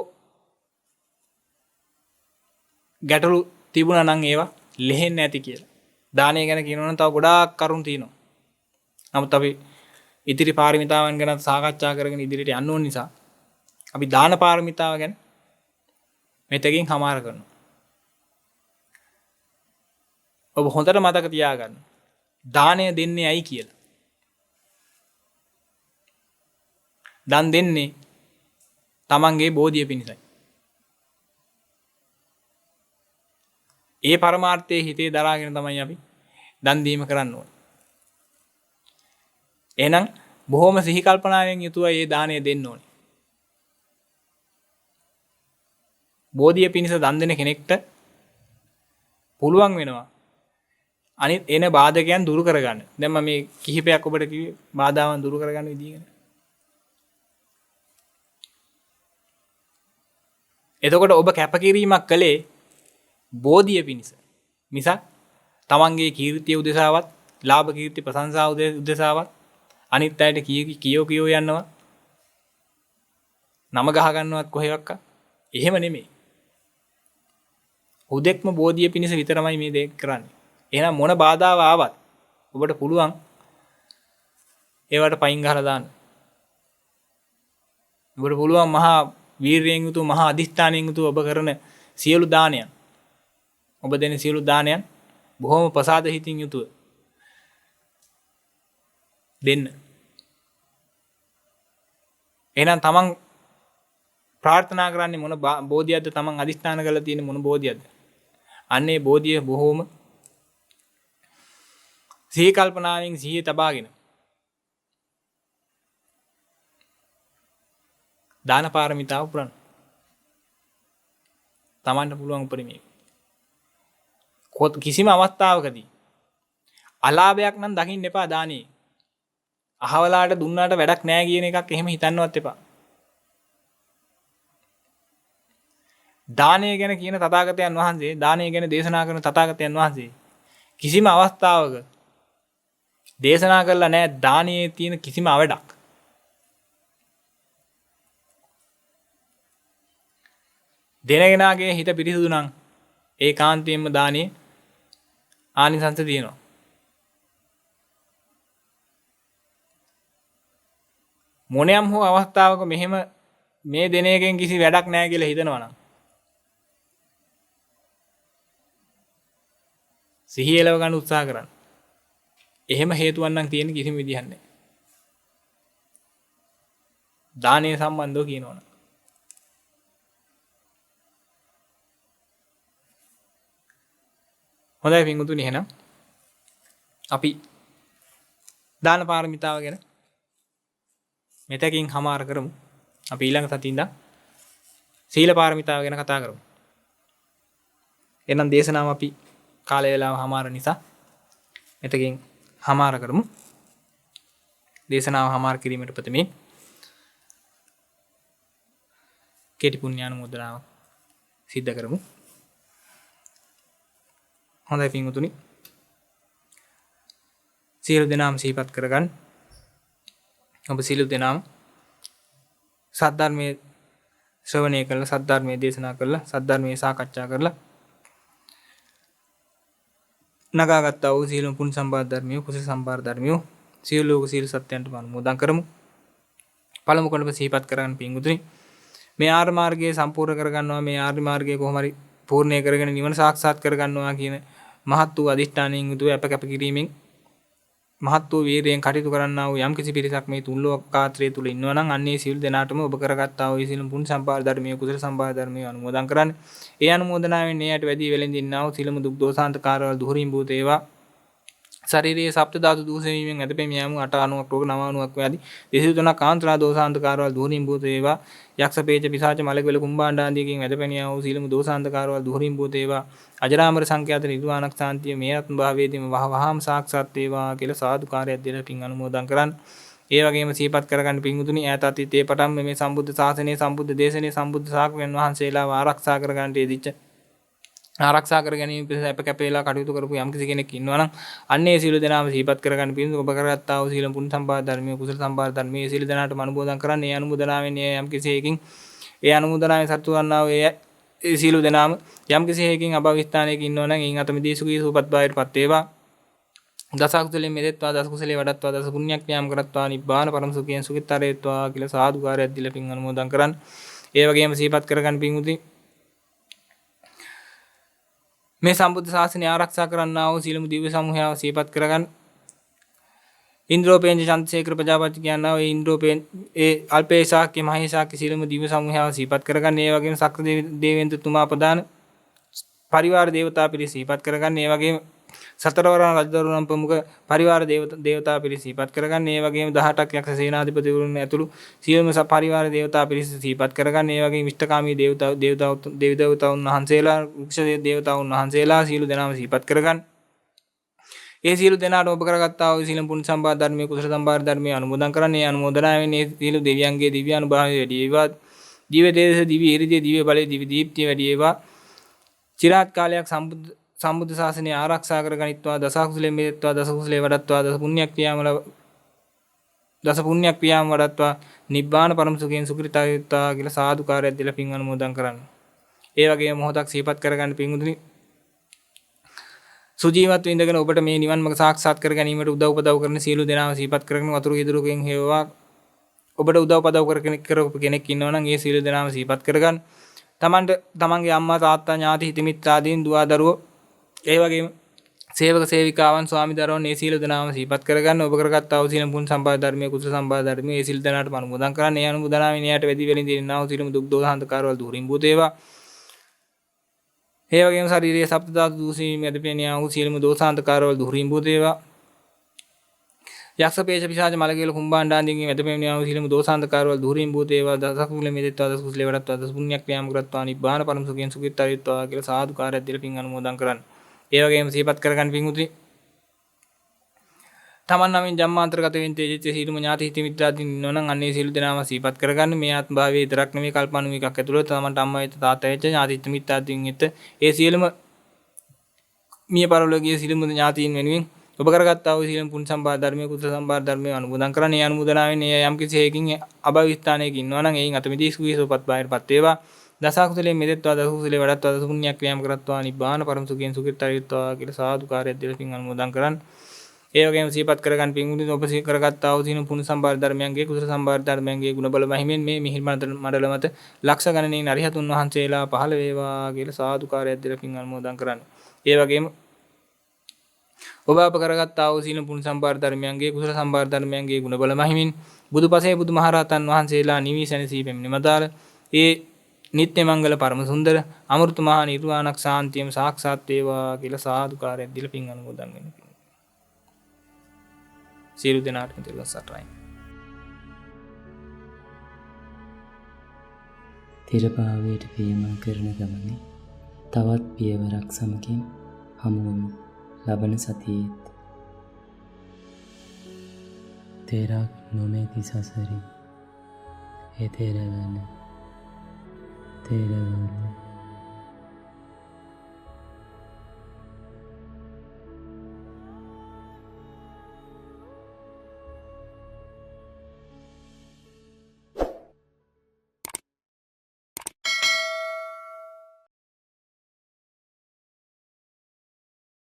ගැටලු තිබුණා නම් ඒවා ලෙහෙන්නේ නැති කියලා. දානය ගැන කියනවනම් තව ගොඩාක් කරුණු තියෙනවා. නමුත් අපි ඉතිරි පාරමිතාවන් ගැන සාකච්ඡා කරගෙන ඉදිරියට යන්න ඕන නිසා අපි දාන පාරමිතාව ගැන මෙතකින් හමාර කරනවා. ඔබ හොඳට මතක තියාගන්න. දානය දෙන්නේ ඇයි කියලා. දන් දෙන්නේ තමන්ගේ බෝධිය පිණිසයි. ඒ පරමාර්ථයේ හිතේ දරාගෙන තමයි අපි දන් දීම කරන්න ඕනේ. එහෙනම් බොහොම සිහි කල්පනාවෙන් යුතුවයි මේ දාණය දෙන්න ඕනේ. බෝධිය පිණිස දන් දෙන කෙනෙක්ට පුළුවන් වෙනවා අනිත් එන බාධකයන් දුරු කරගන්න. දැන් මම මේ කිහිපයක් ඔබට කිව්වේ බාධාවන් දුරු කරගන්න විදිහ ගැන. එතකොට ඔබ කැපකිරීමක් කළේ බෝධිය පිණිස. මිසක් තමන්ගේ කීර්තිය උදෙසාවත්, ලාභ කීර්ති ප්‍රශංසාව උදෙසාවත් අනිත් අයට කියෝ යනවා. නම ගහ ගන්නවත් කොහෙවත්. එහෙම නෙමෙයි. හුදෙක්ම බෝධිය පිණිස විතරමයි මේ දේ කරන්නේ. එහෙනම් මොන බාධාව ආවත් ඔබට පුළුවන් ඒවට පයින් ගහලා දාන්න. ඔබට පුළුවන් මහා වීරියෙන් යුතු මහා අධිෂ්ඨානයෙන් යුතු ඔබ කරන සියලු දානයන්, ඔබ දෙන සියලු දානයන් බොහොම ප්‍රසාද හිතින් යුතුව දෙන්න. එහෙනම් තමන් ප්‍රාර්ථනා කරන්නේ මොන බෝධියක්ද? තමන් අධිෂ්ඨාන කරලා තියෙන මොන බෝධියක්ද? අන්නේ බෝධිය බොහොම සිහි කල්පනාවෙන් සිහිය තබාගෙන දාන පාරමිතාව පුරන්න. තමන්ට පුළුවන් උපරිමයෙන්. කිසිම අවස්ථාවකදී අලාභයක් නම් දකින්න එපා දානේ. අහවලාට දුන්නාට වැඩක් නැහැ කියන එකක් එහෙම හිතන්නවත් එපා. දානය ගැන කියන තථාගතයන් වහන්සේ, දානය ගැන දේශනා කරන තථාගතයන් වහන්සේ කිසිම අවස්ථාවක දේශනා කළා නැහැ දානයේ තියෙන කිසිම අවඩක්. දෙනගෙනාගේ හිත පිරිසුදු නම් ඒකාන්තයෙන්ම දානයේ ආනිසංස තියෙනවා. මොනියම් හෝ අවස්ථාවක මෙහෙම මේ දෙන එකෙන් කිසි වැඩක් නැහැ කියලා හිතනවා නම් සිහිය එලව ගන්න උත්සාහ කරන්න. එහෙම හේතුවක් නම් තියෙන කිසිම විදිහක් නැහැ. දානයේ සම්බන්ධව කියනවනම් හොඳයි පින්වතුනි, එහෙනම් අපි දාන පාරමිතාව ගැන මෙතකින් හමාර කරමු. අපි ඊළඟ සතියේ ඉඳන් සීල පාරමිතාව ගැන කතා කරමු. එහෙනම් දේශනාව අපි කාලය වේලාව හමාර නිසා මෙතකින් හමාර කරමු. දේශනාව හමාර කිරීමට ප්‍රථමයෙන් කෙටි පුණ්‍යානුමෝදනාව සිද්ධ කරමු. හොඳයි පින්වතුනි, සියලු දෙනාම සිහිපත් කරගන්න. ඔබ සියලු දෙනාම සද්ධර්මයේ ශ්‍රවණය කරලා, සද්ධර්මයේ දේශනා කරලා, සද්ධර්මයේ සාකච්ඡා කරලා නගාගත්තා වූ සීලම පුණ්‍ය සම්භාර ධර්මිය, කුසල සම්භාර ධර්මිය සියලු ලෝක සීල සත්‍යයන්ට අනුමෝදන් කරමු. පළමු කොටස සිහිපත් කරගන්න පින්වතුනි, මේ ආර්ය මාර්ගයේ සම්පූර්ණ කරගන්නවා, මේ ආර්ය මාර්ගයේ කොහොම හරි පූර්ණේ කරගෙන නිවන සාක්ෂාත් කරගන්නවා කියන මහත් වූ අධිෂ්ඨානයෙන් යුතුව අප කිරීමෙන් මහත් වූ වීරියෙන් කටයුතු කරන්නා වූ යම් කිසි පිරිසක් මේ තුන් ලෝකාත්‍රය තුල ඉන්නවා නම් අන්නේ සියලු දෙනාටම ඔබ කරගත්තා වූ සීල පුණ්‍ය සම්භාර ධර්මයේ කුසල සම්භාර ධර්මයේ අනුමෝදන් කරන්න. ඒ අනුමෝදනාවෙන් එයට වැඩි වෙලෙන්දින්නා වූ සීලම දුක් දෝසාන්ත කාරවල දුහරින් භූත ඒවා ශරීරයේ සප්ත ධාතු දූෂණයෙන් ඇදපෙමින් යාම 8 90ක් රෝග 90ක් ව්‍යාධි 203ක් කාන්තරා දෝසාන්ත කාරවල දුහරින් භූත ඒවා යක්ෂ පේච පිසාච මලකවල කුම්භාණ්ඩ ආදීකින් ඇදපෙමින් යා වූ සීලම දෝසාන්ත කාරවල දුහරින් භූත ඒවා අජරාමර සංඛ්‍යාත නිර්වාණක් සාන්තිය මේ ආත්ම භාවයේදීම වහවහාම සාක්ෂාත් වේවා කියලා සාදුකාරයක් දෙලා පින් අනුමෝදන් කරන්න. ඒ වගේම සිහිපත් කරගන්න පින්වතුනි, ඈත අතීතයේ පටන් මේ සම්බුද්ධ ශාසනයේ, සම්බුද්ධ දේශනයේ, සම්බුද්ධ ශාක්‍යයන් වහන්සේලාව ආරක්ෂා කරගන්නට යෙදිච්ච, ආරක්ෂා කර ගැනීම පිණිස අප කැපේලා කටයුතු කරපු යම් කිසි කෙනෙක් ඉන්නවා නම් අන්නේ සීල දෙනාම සිහිපත් කරගන්න පිණිස ඔබ කරගත්තා වූ සීල පුණ්‍ය සම්භාර ධර්මයේ කුසල සම්භාර ධර්මයේ සීල දෙනාටම අනුමෝදන් කරන්න. ඒ අනුමෝදනාවෙන් යම් කිසි එකකින් ඒ අනුමෝදනාවෙන් සතු වන්නා වූ ඒ සීල දෙනාම යම් කිසි එකකින් අභව ස්ථානයක ඉන්නවා නම් එයින් අතමිදී සුඛී සූපත් භාවයටපත් වේවා. දස කුසලයේ මෙදෙත්වා, දස කුසලයේ වඩත්වා, දස පුණ්‍යක් ක්‍රියාම් කරත්වා, නිබ්බාන පරම සුඛයෙන් සුඛිතරේත්වා කියලා සාදුකාරයක් දීලා පින් අනුමෝදන් කරන්න. ඒ වගේම සිහිපත් කරගන්න පින්වතුනි, මේ සම්බුද්ධ ශාසනය ආරක්ෂා කරන්නා වූ සීලමු දිව්‍ය සමූහයව සිහිපත් කරගන්න. ඉන්ද්‍රෝපේන්ජ චන්ද්‍රසේකර ප්‍රජාපති කියනවා ඒ ඉන්ද්‍රෝපේන් ඒ අල්පේශාක්‍ය මහේශාක්‍ය සීලමු දිව්‍ය සමූහයව සිහිපත් කරගන්න. ඒ වගේම සක්‍ර දේවේන්ද්‍ර තුමා ප්‍රදාන පරිවාර දේවතා පිරිස සිහිපත් කරගන්න. ඒ වගේම සතරවරන් රජදරුවන් ප්‍රමුඛ පරිවාර දේවතා පිරිස සිහිපත් කරගන්න. ඒ වගේම 18ක් යක්ෂ සේනාධිපතිවරුන් ඇතුළු සියලුම පරිවාර දේවතා පිරිස සිහිපත් කරගන්න. ඒ වගේම ඉෂ්ඨකාමී දේවතාවුන් වහන්සේලා, වෘක්ෂ දේවතාවුන් වහන්සේලා සියලු දෙනාම සිහිපත් කරගන්න. ඒ සියලු දෙනාට ඔබ කරගත්තා වූ සීල පුණ්‍ය සම්පාද ධර්මයේ කුසල සම්පාද ධර්මයේ අනුමෝදන් කරන්නේ අනුමෝදනාවෙන් මේ සියලු දෙවියන්ගේ දිව්‍ය අනුභවය වැඩි වේවා. දිව්‍ය තේජස දිව්‍ය ඉරිදිය දිව්‍ය බලය දිව්‍ය දීප්තිය වැඩි වේවා. චිරාත් කාලයක් සම්බුද්ධ ශාසනය ආරක්ෂා කරගනිත්වා. දස කුසලයේ මෙත්වා දස කුසලයේ වඩත්වා. දස පුණ්‍ය ක්‍රියාම වඩත්වා. නිබ්බාන පරම සුඛයෙන් සුඛිතායුත්වා කියලා සාදුකාරයක් දීලා පින් අනුමෝදන් කරන්න. ඒ වගේම මොහොතක් සිහිපත් කරගන්න පින්වතුනි. සුජීවත්ව ඉඳගෙන ඔබට මේ නිවන් මඟ සාක්ෂාත් කර ගැනීමට උදව් උපදව් කරන සියලු දෙනාම සිහිපත් කරගෙන වතුරු ඉදිරියකින් හේවවා. ඔබට උදව් උපදව් කරපු කෙනෙක් ඉන්නවා නම් ඒ සියලු දෙනාම සිහිපත් කරගන්න. තමන්ගේ අම්මා තාත්තා ඥාති හිත මිත්‍රාදීන් දුව දරුවෝ ඒ වගේම සේවක සේවිකාවන් ස්වාමි දරුවන් මේ සියලු දෙනාම සිහිපත් කරගන්න. ඔබ කරගත්තා වූ සීල පුණ්‍ය සම්පාද ධර්මයේ කුසල සම්පාද ධර්මයේ මේ සියලු දෙනාට අනුමෝදන් කරන්න. ඒ අනුමෝදනාවෙන් එයාට වැඩි වෙලින් දෙන්නා වූ සීලම දුක් දෝෂ අන්තකාරවල දුරින් භූතේවා. ඒ වගේම ශාරීරික සප්ත ධාතු දූෂීම යදපේනියා වූ සියලුම දෝෂාන්තකාරවල දුරින් භූතේවා. යක්ෂ පේශ පිශාච මලකේල කුම්භාණ්ඩාදීන්ගේ යදපේනියා වූ සියලුම දෝෂාන්තකාරවල දුරින් භූතේවා. දස කුල මෙදෙත්වා දස කුසලේ වඩත්වා දස පුණ්‍ය ක්‍රියාම් කරත්වා නිබ්බාන පරම සුඛයෙන් සුඛිතායුත්වා කියලා සාදුකාරයක් දීලා පින් අනුමෝදන් කරන්න. ඒ වගේම සිහිපත් කරගන්න පින්වතුනි. තමන් නමින් ජම්මාන්තරගත වෙන තේජිත සීලම ඥාති හිත මිත්‍රාදීන් ඉන්නවනම් අන්නේ සීල දෙනාම සිහිපත් කරගන්න. මේ ආත්ම භාවයේ විතරක් නෙමෙයි කල්පණු එකක් ඇතුළත තමන්ට අම්මා වෙච්ච තාත්තා වෙච්ච ඥාති හිත මිත්‍රාදීන් වෙත ඒ සියලුම මිය පරලෝකීය සියලුම ඥාතීන් වෙනුවෙන් ඔබ කරගත්තා වූ සීලම් පුණ්‍ය සම්පාද ධර්මයේ කුසල සම්පාද ධර්මයේ අනුමෝදන් කරන්න. ඒ අනුමෝදනාවෙන් ඒ යම් කිසි හේකින් අභව ස්ථානයක ඉන්නවනම් එයින් අත මිදී සුවීසෝපත් බාහිරපත් වේවා. දස කුසලයේ මෙදෙත්වා දස කුසලයේ වඩත්වා දස පුණ්‍ය ක්‍රියාම් කරත්වා නිබ්බාන පරම සුඛයෙන් සුඛිතායුත්වා කියලා සාදුකාරයක් දීලා පින් අනුමෝදන් කරන්න. ඒ වගේම සිහිපත් කරගන්න පින්වතුනි ඔබ සිහි කරගත්තා වූ සීල පුණ්‍ය සම්පාද ධර්මයන්ගේ කුසල සම්පාද ධර්මයන්ගේ ගුණ බල මහිමෙන් මේ මිහිරි මණ්ඩල මත ලක්ෂ ගණනින් අරිහතුන් වහන්සේලා පහළ වේවා කියලා සාදුකාරයක් දීලා පින් අනුමෝදන් කරන්න. ඒ වගේම ඔබ අප කරගත්තා වූ සීල පුණ්‍ය සම්පාද ධර්මයන්ගේ කුසල සම්පාද ධර්මයන්ගේ ගුණ බල මහිමින් බුදුපසේ බුදුමහරහතන් වහන්සේලා නිවී සැනසී පැමිණ මදාල ඒ නිත්‍ය මංගල පරම සුන්දර අමෘත මහා නිර්වාණක් සාන්තියම සාක්ෂාත් වේවා කියලා සාදුකාරයක් දීලා පින් අනුමෝදන් වෙනවා. සියලු දෙනාටම තෙරුවන් සරණයි. තිරභාවයට පියමන් කරන ගමනේ තවත් පියවරක් සමගින් හමුවමු ලබන සතියේත්. තෙරක් නොමැති සසරි එතෙරවන තෙරවන